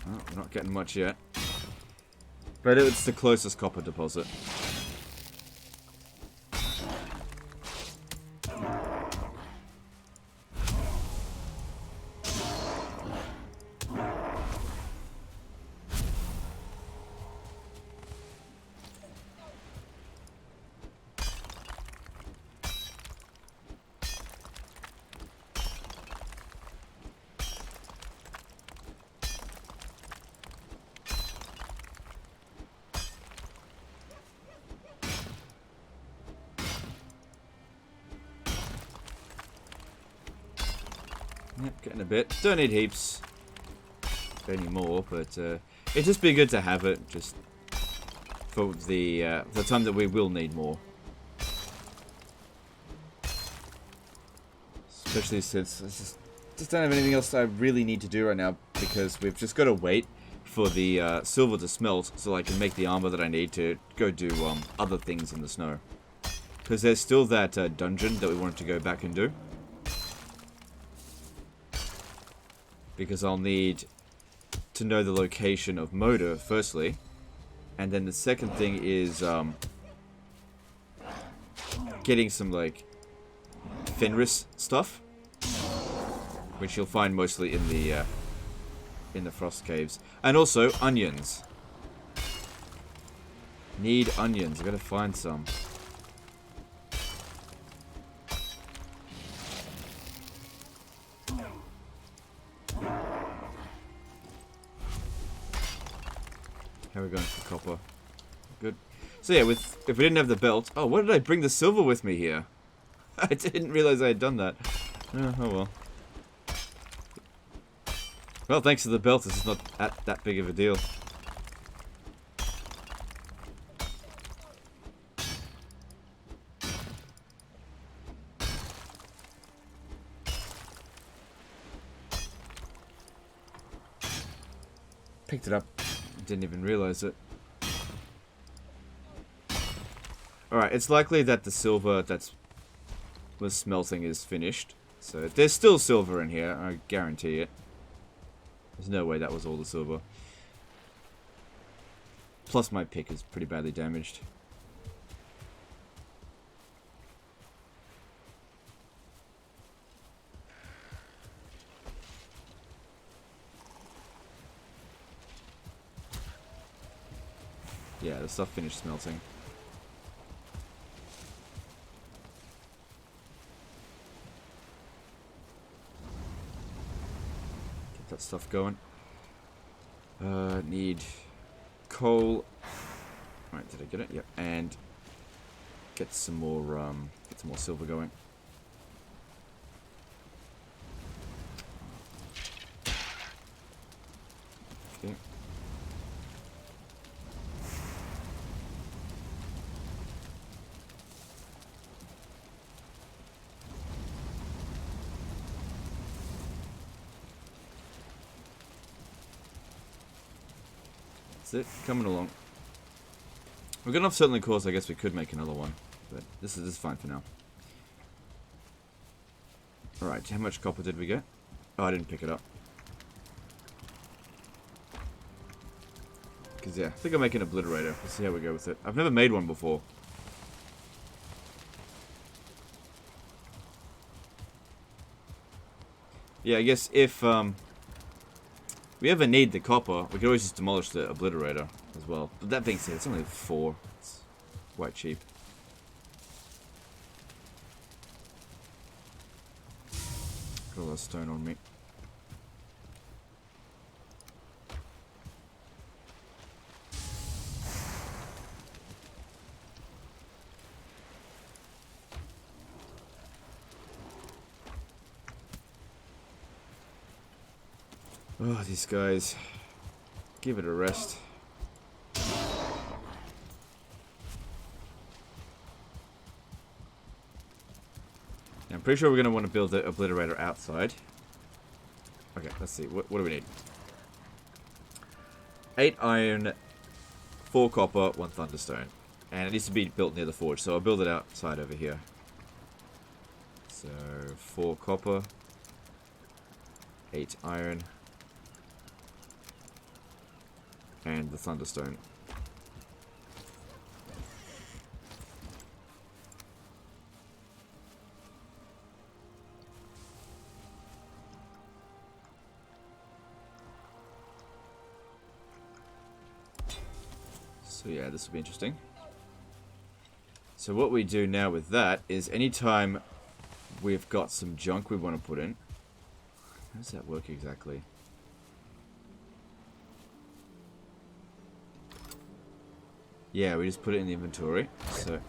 Oh, we're not getting much yet. But it's the closest copper deposit. Yep, getting a bit. Don't need heaps anymore, but it'd just be good to have it, just for the time that we will need more. Especially since I just don't have anything else I really need to do right now, because we've just got to wait for the silver to smelt so I can make the armor that I need to go do other things in the snow. Because there's still that dungeon that we wanted to go back and do. Because I'll need to know the location of Moda, firstly. And then the second thing is getting some, like, Fenris stuff. Which you'll find mostly in the Frost Caves. And also, onions. Need onions. I gotta find some. How are we going for copper? Good. So yeah, if we didn't have the belt... Oh, why did I bring the silver with me here? I didn't realize I had done that. Oh well. Well, thanks to the belt, this is not that big of a deal. Picked it up. Didn't even realize it. Alright, it's likely that the silver was smelting is finished. So there's still silver in here, I guarantee it. There's no way that was all the silver. Plus my pick is pretty badly damaged. Yeah, the stuff finished smelting. Get that stuff going. Need coal. Right, did I get it? Yep. And get some more silver going. Okay. That's it, coming along. We've got enough certainly cores, I guess we could make another one. But this is fine for now. Alright, how much copper did we get? Oh, I didn't pick it up. Because, yeah, I think I'll make an obliterator. Let's see how we go with it. I've never made one before. Yeah, I guess if we ever need the copper, we could always just demolish the obliterator as well. But that being said, it's only 4. It's quite cheap. Got a lot of stone on me. Oh, these guys. Give it a rest. I'm pretty sure we're going to want to build the obliterator outside. Okay, let's see. What do we need? 8 iron, 4 copper, 1 thunderstone. And it needs to be built near the forge, so I'll build it outside over here. So, 4 copper, 8 iron, and the thunderstone. So yeah, this will be interesting. So what we do now with that is anytime we've got some junk we want to put in. How does that work exactly? Yeah, we just put it in the inventory. So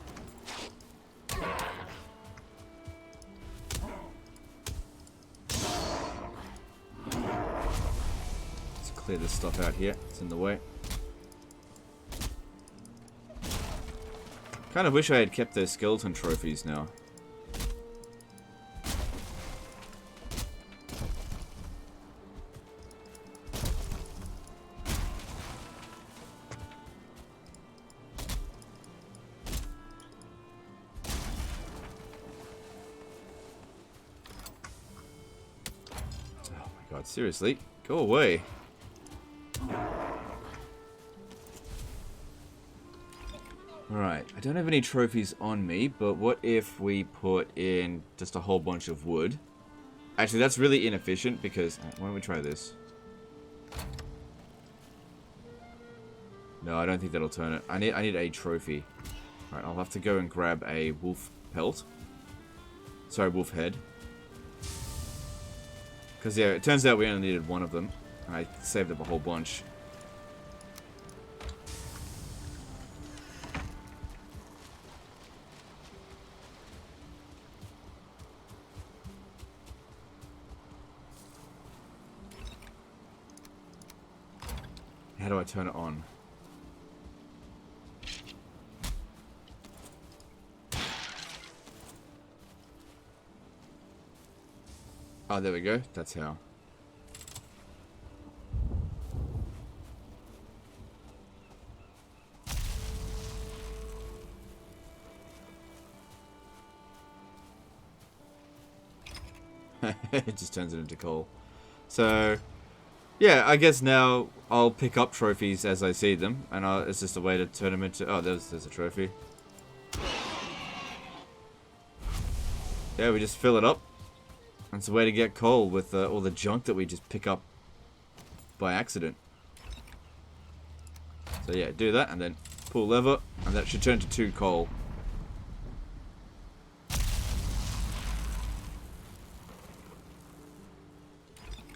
let's clear this stuff out here. It's in the way. Kind of wish I had kept those skeleton trophies now. Oh my god, seriously? Go away. Alright, I don't have any trophies on me, but what if we put in just a whole bunch of wood? Actually, that's really inefficient because... Why don't we try this? No, I don't think that'll turn it. I need a trophy. Alright, I'll have to go and grab a wolf pelt. Sorry, wolf head. Because, yeah, it turns out we only needed one of them. And I saved up a whole bunch. How do I turn it on? Oh, there we go. That's how. It just turns it into coal. So... yeah, I guess now I'll pick up trophies as I see them, and it's just a way to turn them into... oh, there's a trophy. Yeah, we just fill it up. And it's a way to get coal with all the junk that we just pick up by accident. So yeah, do that, and then pull lever, and that should turn to 2 coal.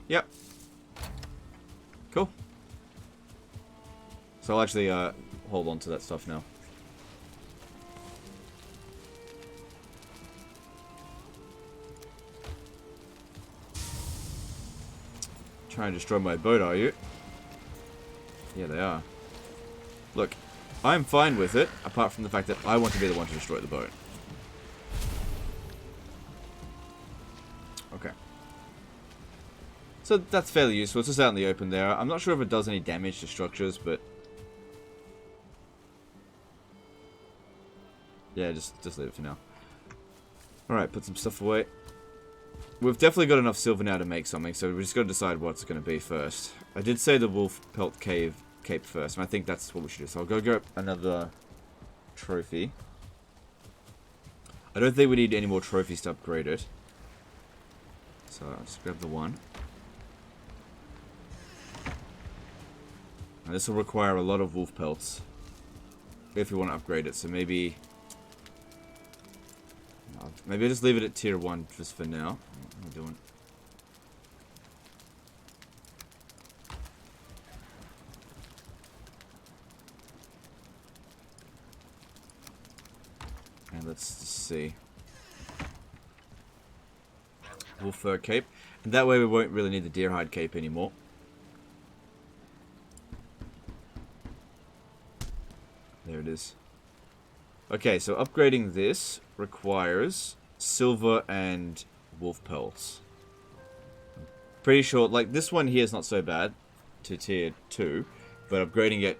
Yep. Cool. So I'll actually hold on to that stuff now. Trying to destroy my boat, are you? Yeah, they are. Look, I'm fine with it, apart from the fact that I want to be the one to destroy the boat. Okay. So that's fairly useful. It's just out in the open there. I'm not sure if it does any damage to structures, but... yeah, just leave it for now. Alright, put some stuff away. We've definitely got enough silver now to make something, so we just got to decide what's going to be first. I did say the wolf pelt cape first, and I think that's what we should do. So I'll go grab another trophy. I don't think we need any more trophies to upgrade it. So I'll just grab the one. And this will require a lot of wolf pelts if we want to upgrade it, so maybe I'll just leave it at tier 1 just for now. What am I doing? And let's just see. Wolf fur cape. And that way we won't really need the deer hide cape anymore. There it is. Okay, so upgrading this requires silver and wolf pelts. Pretty sure, like, this one here is not so bad to tier 2, but upgrading it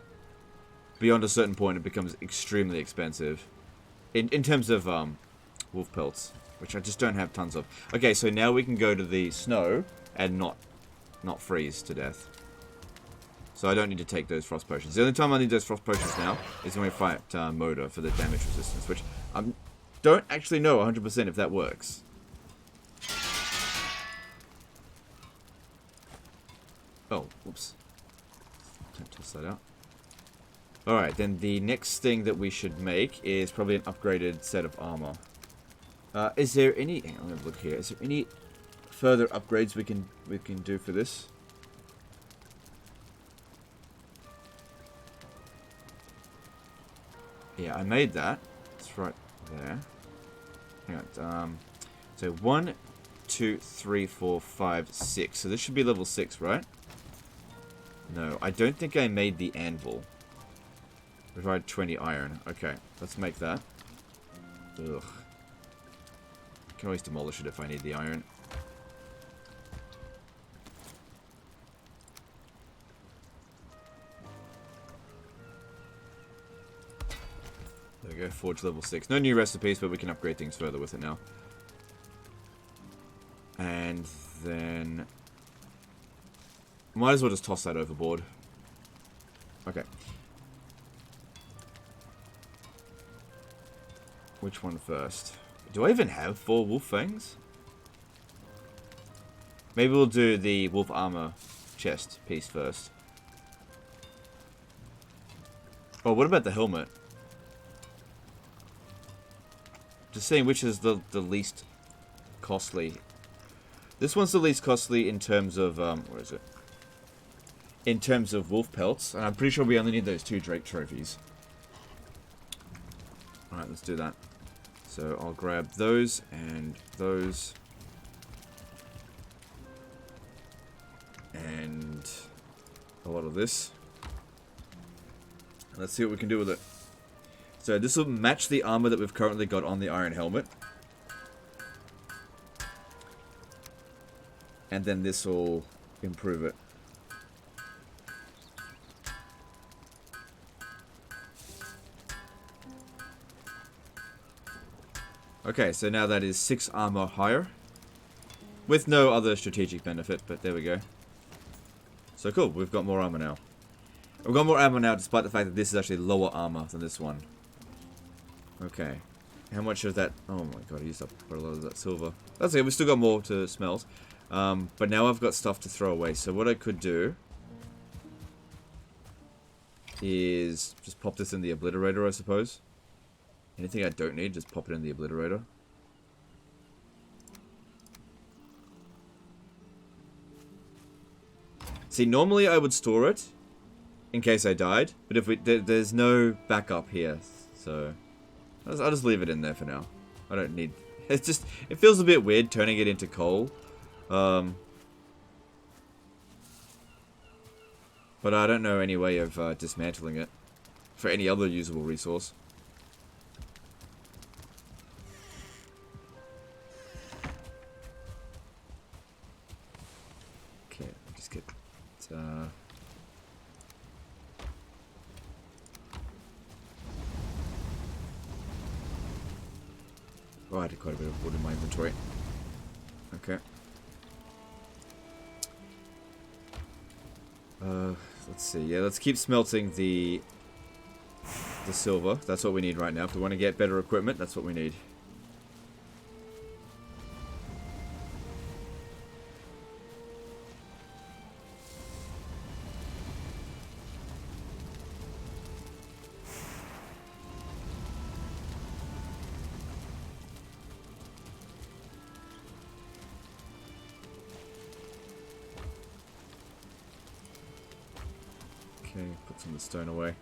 beyond a certain point, it becomes extremely expensive. In terms of wolf pelts, which I just don't have tons of. Okay, so now we can go to the snow and not freeze to death. So I don't need to take those frost potions. The only time I need those frost potions now is when we fight Moda for the damage resistance, which I don't actually know 100% if that works. Oh, whoops. Can't toss that out. Alright, then the next thing that we should make is probably an upgraded set of armor. Is there any... Hang on, let me look here. Is there any further upgrades we can do for this? Yeah, I made that. It's right there. Hang on. So 1, 2, 3, 4, 5, 6. So this should be level 6, right? No, I don't think I made the anvil. Provide 20 iron. Okay, let's make that. Ugh. Can always demolish it if I need the iron. There we go, forge level 6. No new recipes, but we can upgrade things further with it now. And then... might as well just toss that overboard. Okay. Which one first? Do I even have 4 wolf fangs? Maybe we'll do the wolf armor chest piece first. Oh, what about the helmet? Just seeing which is the least costly. This one's the least costly in terms of, where is it? In terms of wolf pelts. And I'm pretty sure we only need those 2 Drake trophies. Alright, let's do that. So I'll grab those and those. And a lot of this. Let's see what we can do with it. So this will match the armor that we've currently got on the iron helmet. And then this will improve it. Okay, so now that is 6 armor higher. With no other strategic benefit, but there we go. So cool, we've got more armor now. We've got more armor now despite the fact that this is actually lower armor than this one. Okay. How much of that... oh my god, I used up quite a lot of that silver. That's okay, we've still got more to smelt. But now I've got stuff to throw away. So what I could do... is just pop this in the obliterator, I suppose. Anything I don't need, just pop it in the obliterator. See, normally I would store it in case I died, but if there's no backup here, so I'll just leave it in there for now. I don't need... it's just... it feels a bit weird turning it into coal. But I don't know any way of dismantling it for any other usable resource. Okay, just get... oh, I had quite a bit of wood in my inventory. Okay. Let's see. Yeah, let's keep smelting the silver. That's what we need right now. If we want to get better equipment, that's what we need. Okay, put some of the stone away.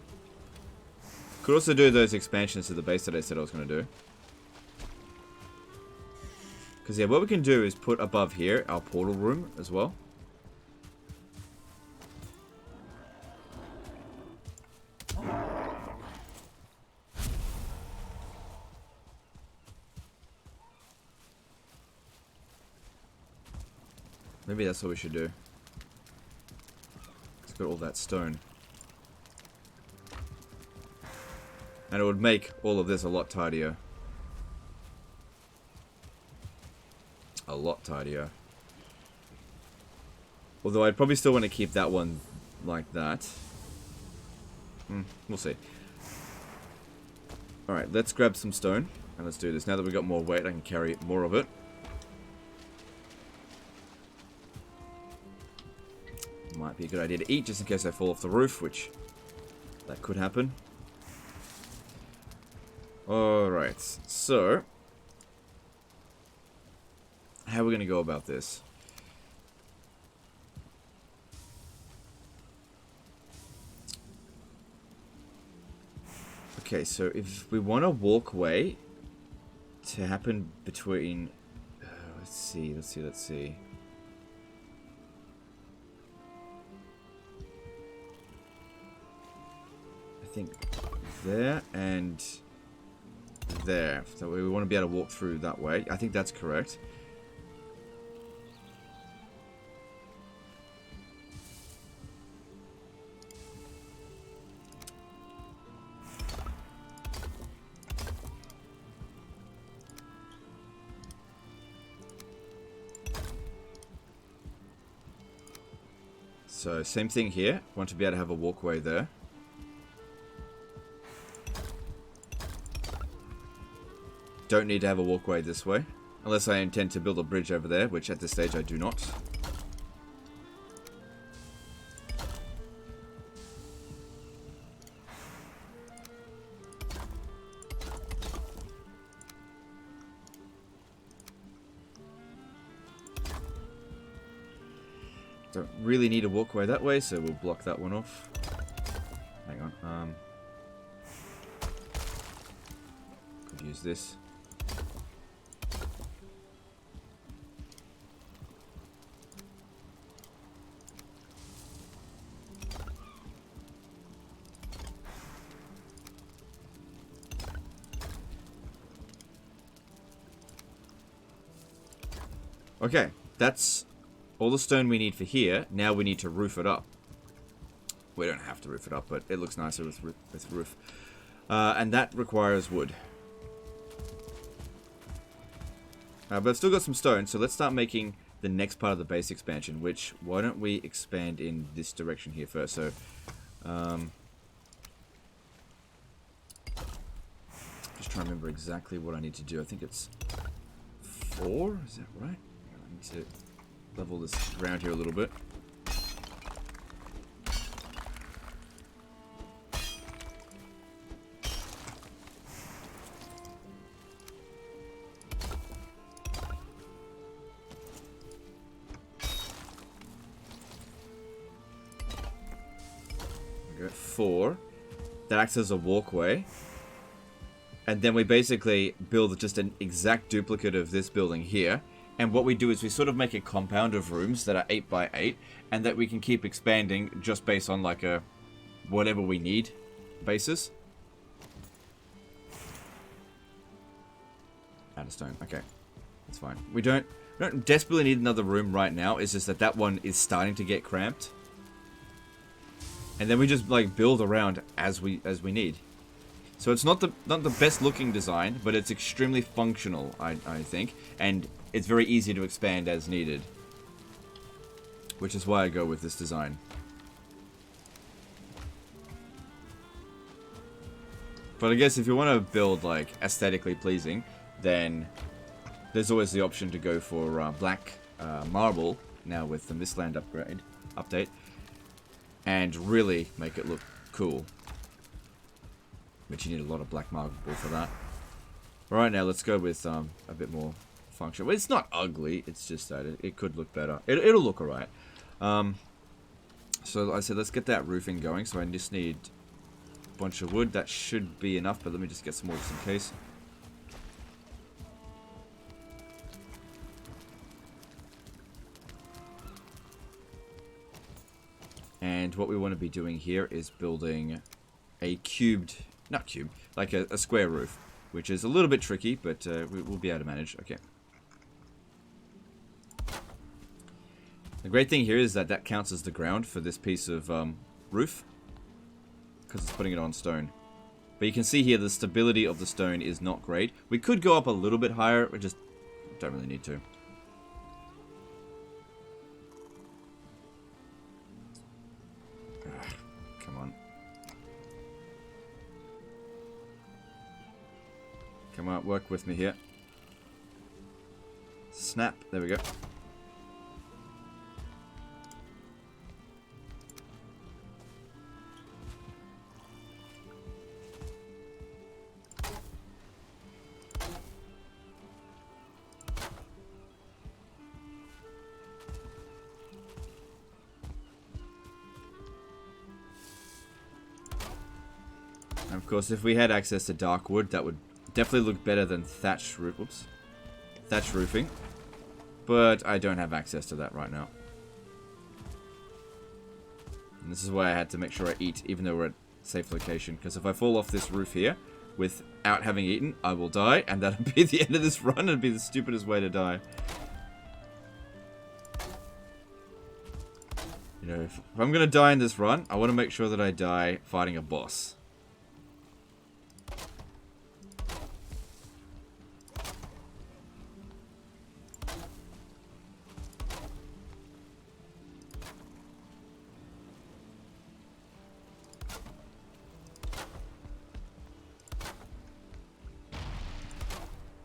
Could also do those expansions to the base that I said I was going to do. Because yeah, what we can do is put above here our portal room as well. Maybe that's what we should do. Let's got all that stone. And it would make all of this a lot tidier. A lot tidier. Although I'd probably still want to keep that one like that. We'll see. Alright, let's grab some stone. And let's do this. Now that we've got more weight, I can carry more of it. Might be a good idea to eat just in case I fall off the roof, which that could happen. Alright, so how are we going to go about this? Okay, so if we want a walkway to happen between... let's see. I think there and there. So we want to be able to walk through that way. I think that's correct. So same thing here. Want to be able to have a walkway there. Don't need to have a walkway this way. Unless I intend to build a bridge over there, which at this stage I do not. Don't really need a walkway that way, so we'll block that one off. Hang on. Could use this. Okay, that's all the stone we need for here. Now we need to roof it up. We don't have to roof it up, but it looks nicer with roof. And that requires wood. But I've still got some stone, so let's start making the next part of the base expansion, which, why don't we expand in this direction here first? So, just trying to remember exactly what I need to do. I think it's 4, is that right? I need to level this ground here a little bit. We got 4. That acts as a walkway. And then we basically build just an exact duplicate of this building here. And what we do is we sort of make a compound of rooms that are 8 by 8, and that we can keep expanding just based on like a whatever we need basis. Out of stone. Okay, that's fine. We don't desperately need another room right now. It's just that that one is starting to get cramped, and then we just like build around as we need. So it's not the best looking design, but it's extremely functional, I think, and it's very easy to expand as needed, which is why I go with this design. But I guess if you want to build like aesthetically pleasing, then there's always the option to go for black marble now with the Mistland update, and really make it look cool. But you need a lot of black marble for that. Right now, let's go with a bit more function. Well, it's not ugly. It's just that it could look better. It'll look alright. So I said let's get that roofing going. So I just need a bunch of wood. That should be enough. But let me just get some more just in case. And what we want to be doing here is building a like a square roof, which is a little bit tricky, but we'll be able to manage. Okay. The great thing here is that that counts as the ground for this piece of roof, because it's putting it on stone. But you can see here the stability of the stone is not great. We could go up a little bit higher, we just don't really need to. Come on. Come on, work with me here. Snap, there we go. And of course, if we had access to dark wood, that would definitely look better than thatch roof. Oops, thatch roofing. But I don't have access to that right now. And this is why I had to make sure I eat, even though we're at a safe location. Because if I fall off this roof here without having eaten, I will die, and that'll be the end of this run. It'd be the stupidest way to die. You know, if I'm gonna die in this run, I want to make sure that I die fighting a boss.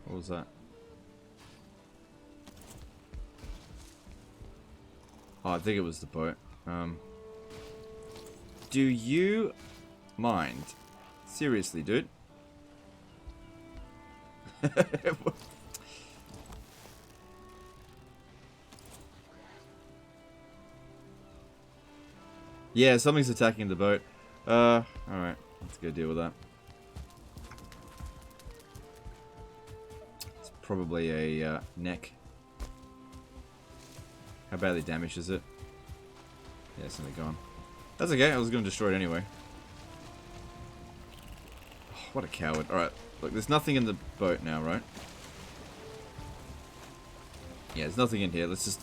What was that? Oh, I think it was the boat. Do you mind? Seriously, dude? Yeah, something's attacking the boat. Alright. Let's go deal with that. It's probably a neck. How badly damaged is it? Yeah, it's only gone. That's okay, I was going to destroy it anyway. Oh, what a coward. Alright, look, there's nothing in the boat now, right? Yeah, there's nothing in here. Let's just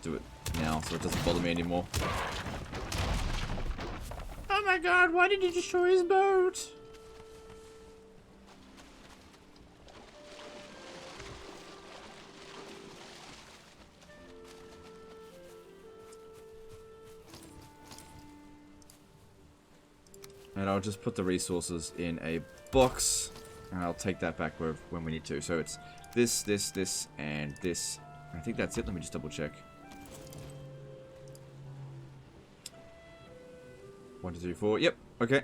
do it now so it doesn't bother me anymore. Oh my god, why did you destroy his boat? And I'll just put the resources in a box, and I'll take that back when we need to. So it's this, this, this, and this. I think that's it. Let me just double check. 1, 2, 3, 4. Yep. Okay.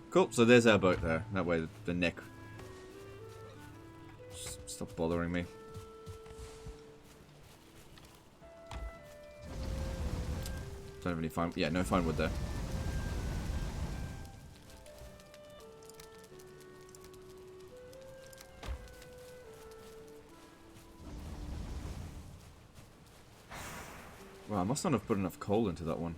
Cool. So there's our boat there. That way the neck. Stop bothering me. Don't have any fine. Yeah, no fine wood there. Wow, I must not have put enough coal into that one.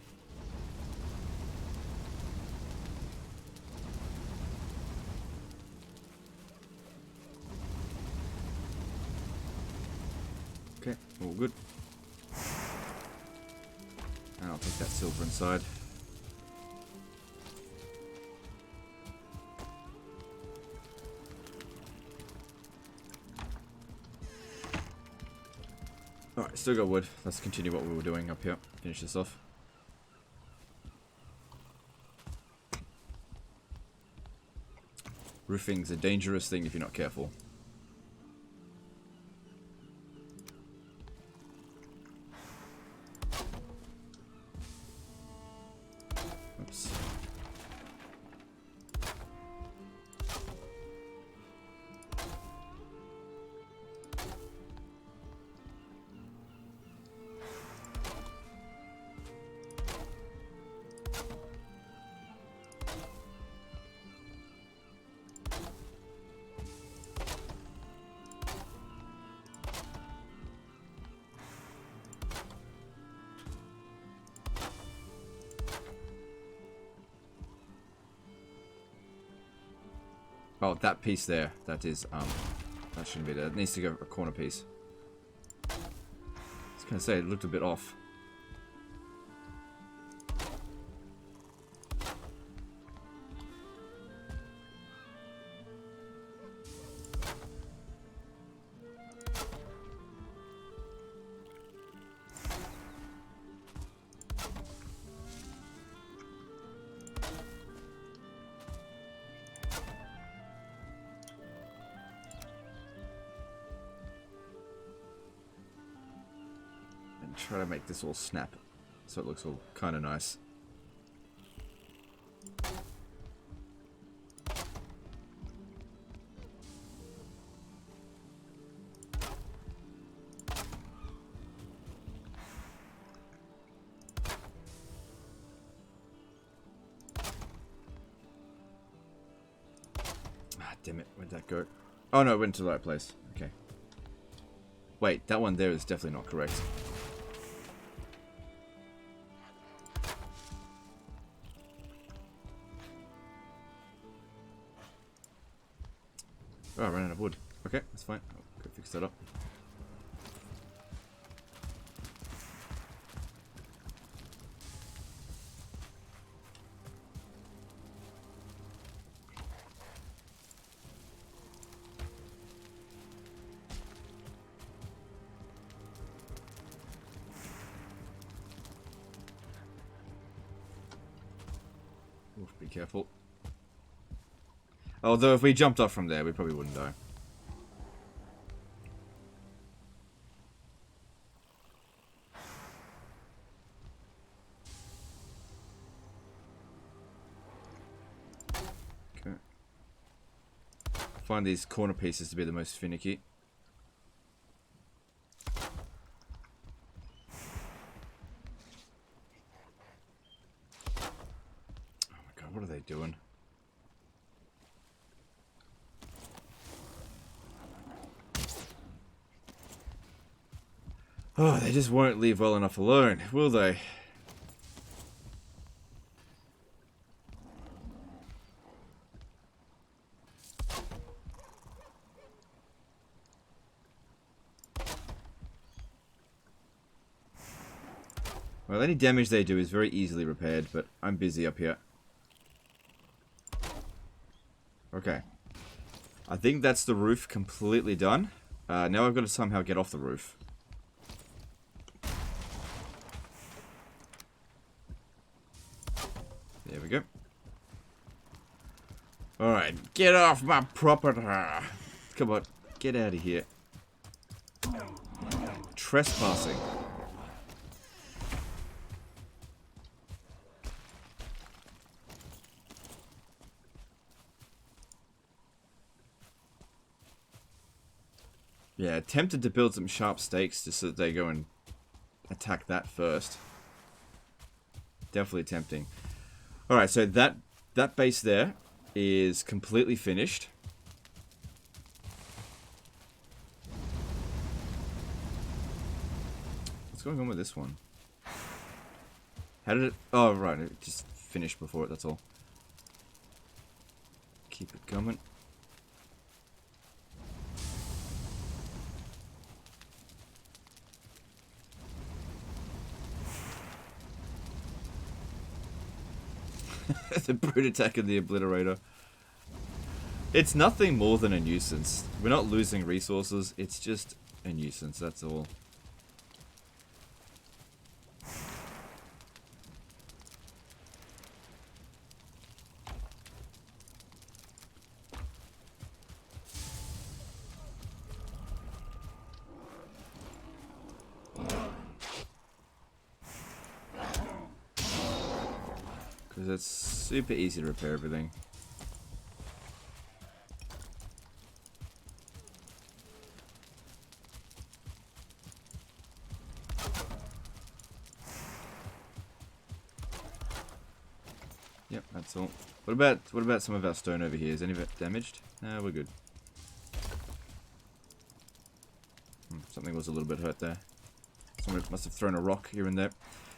Okay, all good. And I'll take that silver inside. Alright, still got wood. Let's continue what we were doing up here. Finish this off. Roofing's a dangerous thing if you're not careful. Oops. Oh, that piece there. That is, that shouldn't be there. It needs to go a corner piece. was gonna say, it looked a bit off. Try to make this all snap so it looks all kind of nice. Ah, damn it. Where'd that go? Oh no, it went to the right place. Okay. Wait, that one there is definitely not correct. Oh, I ran out of wood. Okay, that's fine. I'll go fix that up. Oof, be careful. Although if we jumped off from there, we probably wouldn't die. Okay. I find these corner pieces to be the most finicky. Oh my god, what are they doing? Oh, they just won't leave well enough alone, will they? Well, any damage they do is very easily repaired, but I'm busy up here. Okay. I think that's the roof completely done. Now I've got to somehow get off the roof. There we go. Alright, get off my property. Come on, get out of here. Trespassing. Yeah, tempted to build some sharp stakes just so that they go and attack that first. Definitely tempting. Alright, so that base there is completely finished. What's going on with this one? How did it... Oh, right, it just finished before it, that's all. Keep it going. The brute attack of the obliterator. It's nothing more than a nuisance. We're not losing resources, it's just a nuisance, that's all. Because it's super easy to repair everything. Yep, that's all. What about some of our stone over here? Is any of it damaged? No, we're good. Something was a little bit hurt there. Someone must have thrown a rock here and there.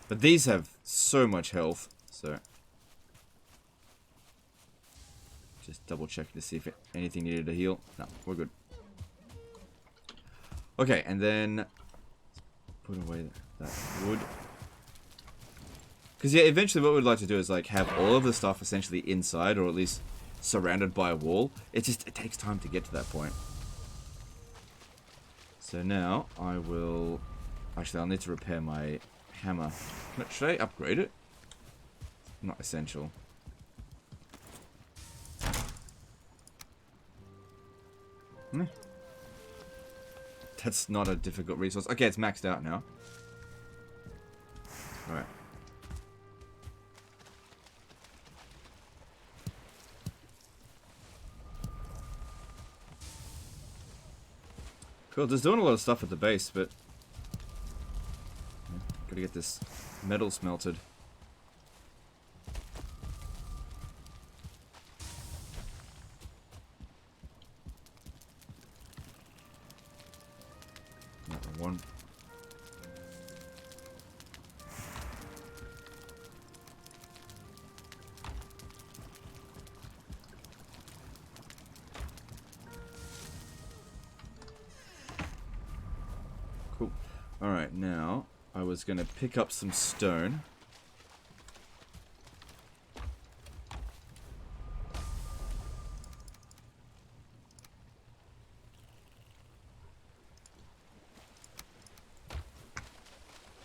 But these have so much health, so... Just double check to see if anything needed a heal. No, we're good. Okay, and then put away that wood. Because yeah, eventually what we'd like to do is like have all of the stuff essentially inside, or at least surrounded by a wall. It takes time to get to that point. So now I will... Actually, I'll need to repair my hammer. Should I upgrade it? Not essential. That's not a difficult resource. Okay, it's maxed out now. Alright. Cool, just doing a lot of stuff at the base, but... Gotta get this metal smelted. Another one. Cool. Alright, now I was going to pick up some stone.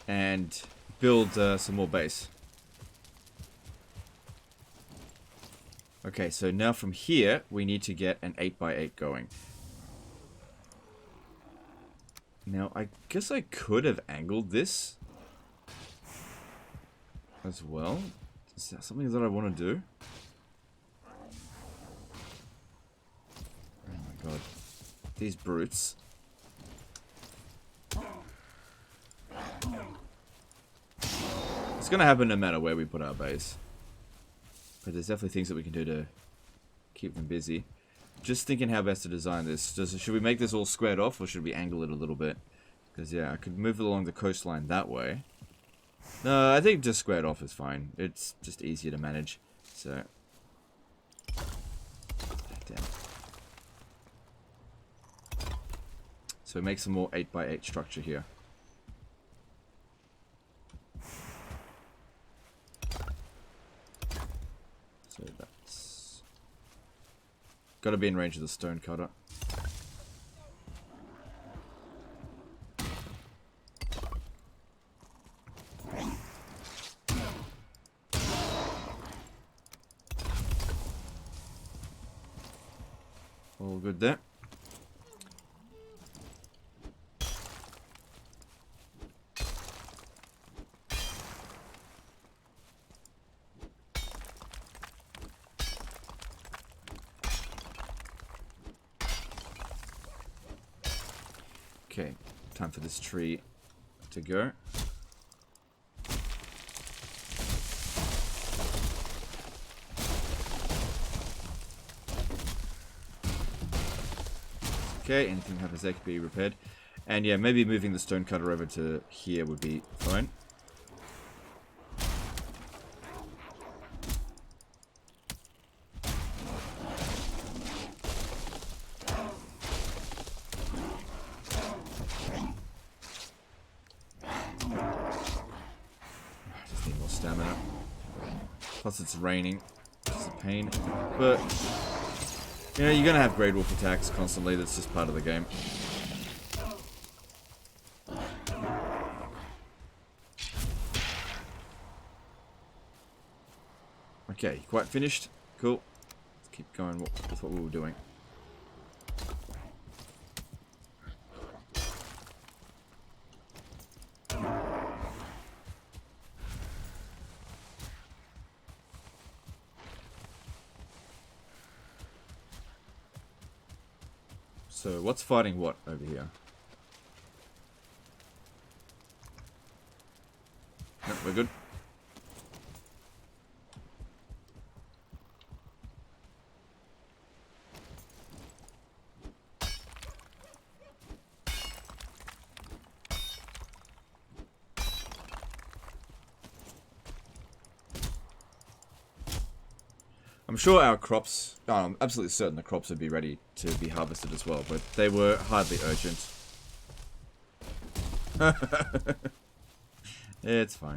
And build some more base. Okay, so now from here, we need to get an 8x8 going. Now, I guess I could have angled this as well. Is that something that I want to do? Oh my god. These brutes. It's going to happen no matter where we put our base. But there's definitely things that we can do to keep them busy. Just thinking how best to design this. Should we make this all squared off, or should we angle it a little bit? Because, yeah, I could move it along the coastline that way. No, I think just squared off is fine. It's just easier to manage. So... Damn. So make some more 8x8 structure here. So that's... Gotta be in range of the stone cutter. All good there. Okay, time for this tree to go. Okay, anything happens there can be repaired. And yeah, maybe moving the stone cutter over to here would be fine. Just need more stamina. Plus it's raining, which is a pain. But... you know, you're going to have Grey Wolf attacks constantly, that's just part of the game. Okay, quite finished. Cool. Let's keep going with what we were doing. So, what's fighting what over here? Nope, we're good. I'm sure our crops, I'm absolutely certain the crops would be ready to be harvested as well, but they were hardly urgent. It's fine.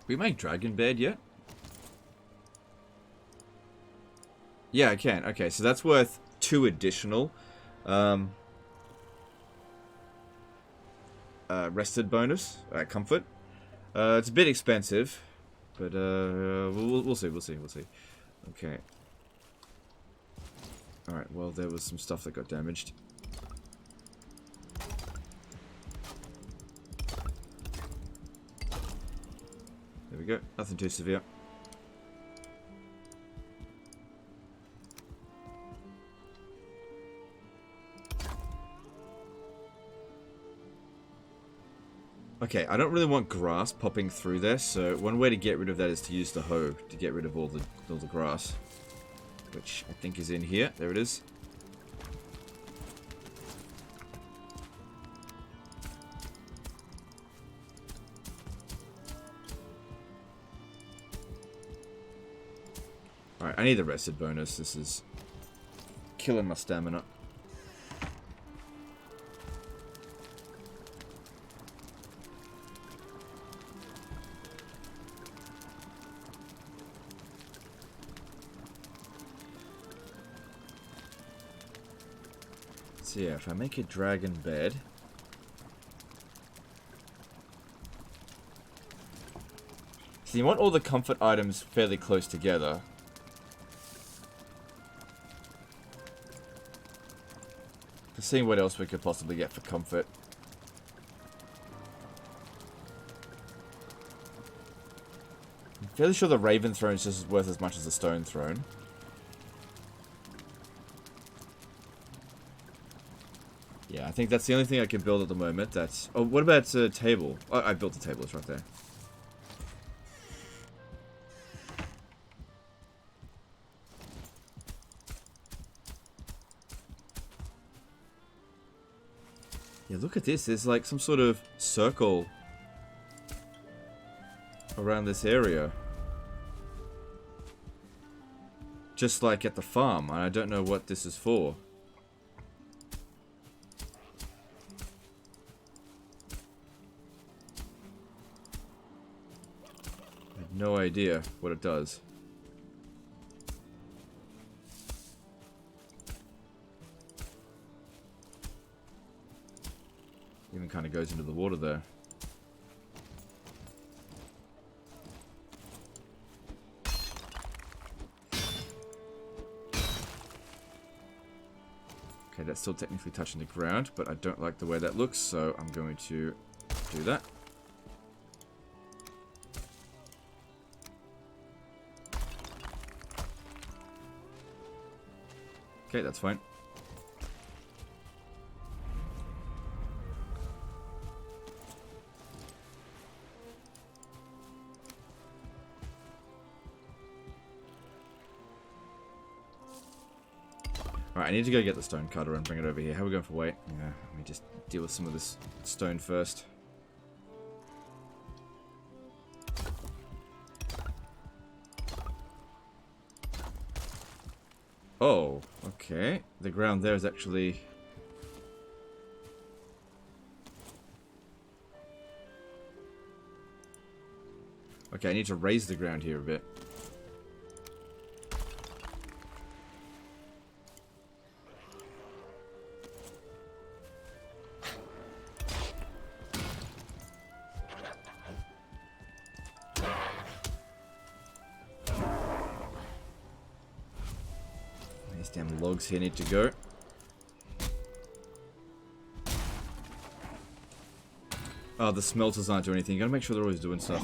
We make dragon bed yet? Yeah, I can. Okay, so that's worth 2 additional rested bonus, comfort. It's a bit expensive, but we'll see, we'll see, we'll see. Okay. Alright, well, there was some stuff that got damaged. There we go. Nothing too severe. Okay, I don't really want grass popping through there, so one way to get rid of that is to use the hoe to get rid of all the grass. Which I think is in here. There it is. Alright, I need the rested bonus. This is killing my stamina. So yeah, if I make a dragon bed... So you want all the comfort items fairly close together. Just seeing what else we could possibly get for comfort. I'm fairly sure the Raven Throne is just worth as much as the Stone Throne. Yeah, I think that's the only thing I can build at the moment. That's... Oh, what about a table? Oh, I built the table. It's right there. Yeah, look at this. There's like some sort of circle around this area. Just like at the farm. And I don't know what this is for. I have no idea what it does. Even kind of goes into the water there. Okay, that's still technically touching the ground, but I don't like the way that looks, so I'm going to do that. Okay, that's fine. Alright, I need to go get the stone cutter and bring it over here. How are we going for weight? Yeah, let me just deal with some of this stone first. Oh, okay. The ground there is actually... Okay, I need to raise the ground here a bit. These damn logs here need to go. Oh, the smelters aren't doing anything. You gotta make sure they're always doing stuff.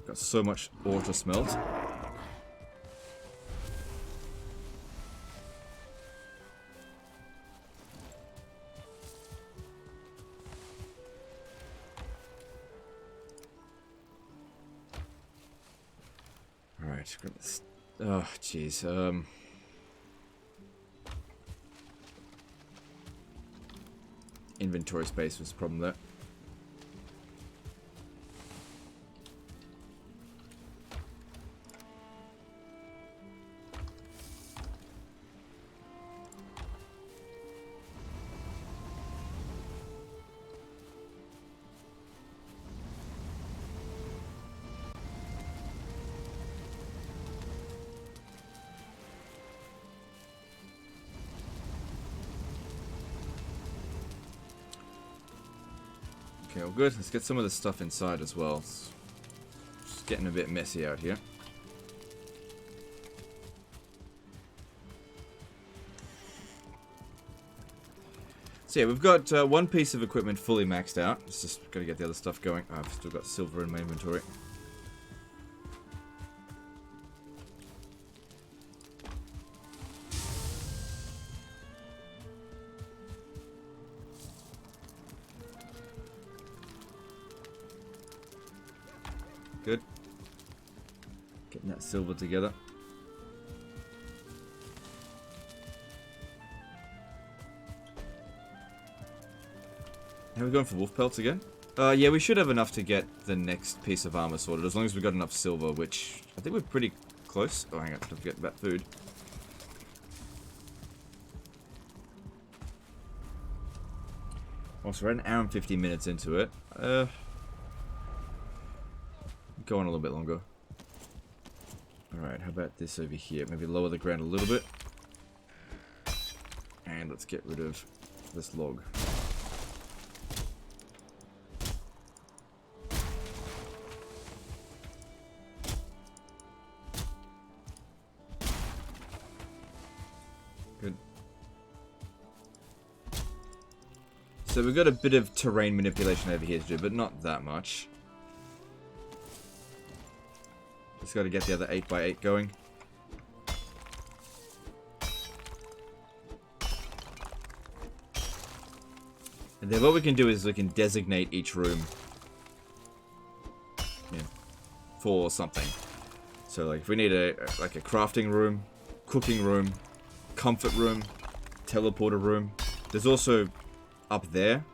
Got so much ore to smelt. Alright, oh, jeez. Inventory space was the problem there. Okay, well good. Let's get some of the stuff inside as well. It's just getting a bit messy out here. So yeah, we've got one piece of equipment fully maxed out. It's just got to get the other stuff going. Oh, I've still got silver in my inventory. Good. Getting that silver together. Are we going for wolf pelts again? Yeah, we should have enough to get the next piece of armor sorted, as long as we've got enough silver, which I think we're pretty close. Oh, hang on, don't forget about food. Also, we're an hour and 50 minutes into it. Go on a little bit longer. Alright, how about this over here? Maybe lower the ground a little bit. And let's get rid of this log. Good. So we've got a bit of terrain manipulation over here to do, but not that much. Just got to get the other 8x8 going. And then what we can do is we can designate each room, you know, for something. So like if we need a crafting room, cooking room, comfort room, teleporter room. There's also up there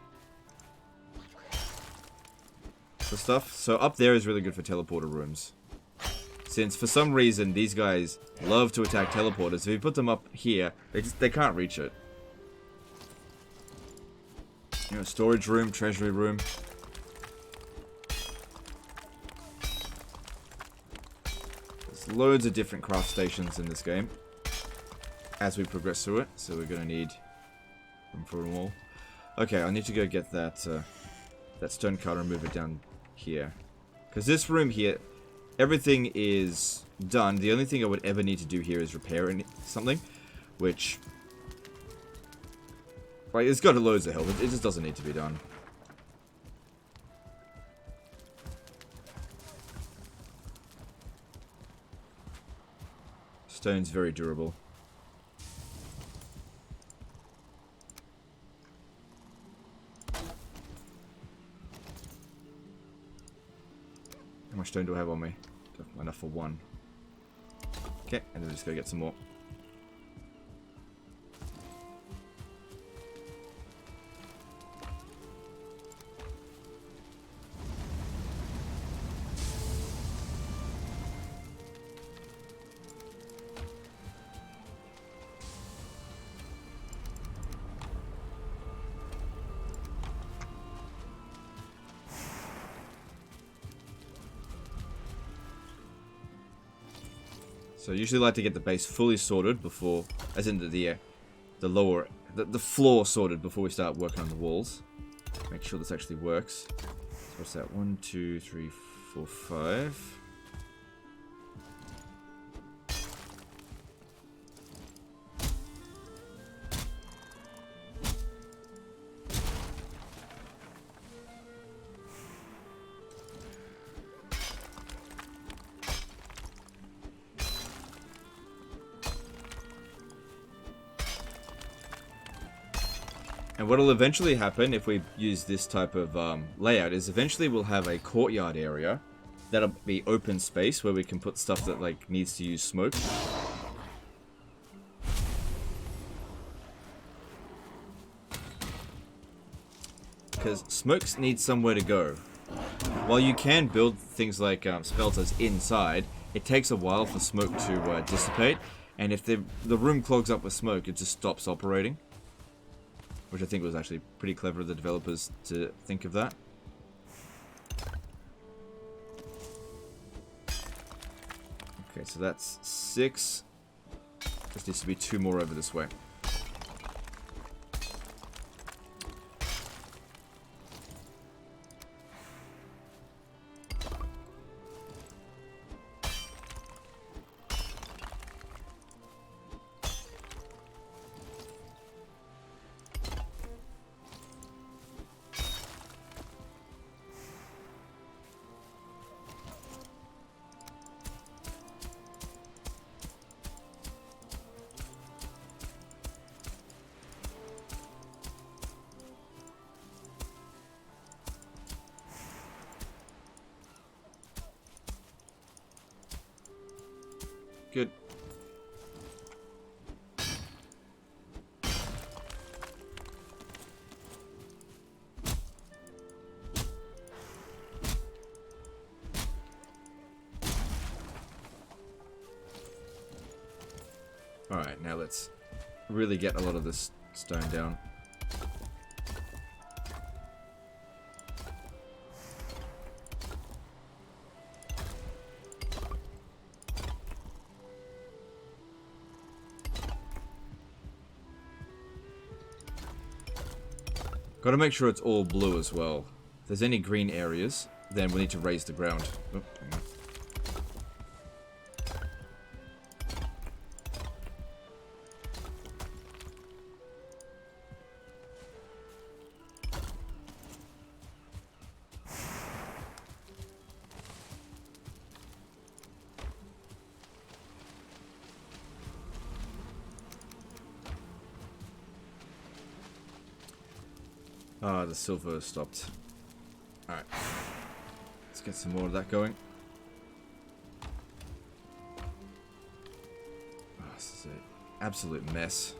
for stuff. So up there is really good for teleporter rooms. Since for some reason these guys love to attack teleporters, if you put them up here, they can't reach it. You know, storage room, treasury room. There's loads of different craft stations in this game as we progress through it, so we're gonna need room for them all. Okay, I need to go get that that stone cutter and move it down here, because this room here, everything is done. The only thing I would ever need to do here is repair something, which, like, it's got loads of help. It just doesn't need to be done. Stone's very durable. How much stone do I have on me? Enough for one. Okay, and then we're just gonna get some more. So I usually like to get the base fully sorted before, as in the floor sorted before we start working on the walls. Make sure this actually works. So what's that? 1, 2, 3, 4, 5. And what will eventually happen if we use this type of layout is eventually we'll have a courtyard area that'll be open space where we can put stuff that like needs to use smoke. Because smokes need somewhere to go. While you can build things like smelters inside, it takes a while for smoke to dissipate, and if the room clogs up with smoke, it just stops operating. Which I think was actually pretty clever of the developers to think of that. Okay, so that's 6. Just needs to be 2 more over this way. Good. Alright, now let's really get a lot of this stone down. Gotta make sure it's all blue as well. If there's any green areas, then we need to raise the ground. Oh, hang on. Ah, the silver stopped. Alright. Let's get some more of that going. Oh, this is an absolute mess.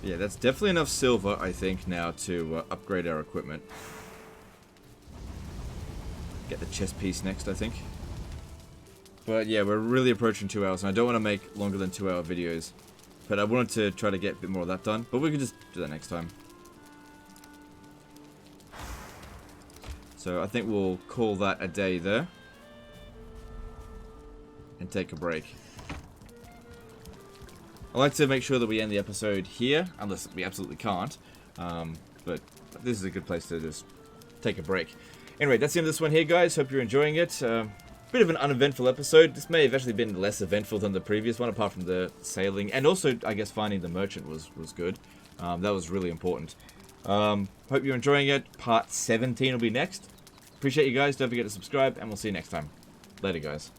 Yeah, that's definitely enough silver, I think, now to upgrade our equipment. Get the chest piece next, I think. But yeah, we're really approaching 2 hours, and I don't want to make longer than 2-hour videos. But I wanted to try to get a bit more of that done, but we can just do that next time. So I think we'll call that a day there. And take a break. I like to make sure that we end the episode here, unless we absolutely can't. But this is a good place to just take a break. Anyway, that's the end of this one here, guys. Hope you're enjoying it. Bit of an uneventful episode. This may have actually been less eventful than the previous one, apart from the sailing. And also, I guess, finding the merchant was good. That was really important. Hope you're enjoying it. Part 17 will be next. Appreciate you guys. Don't forget to subscribe, and we'll see you next time. Later, guys.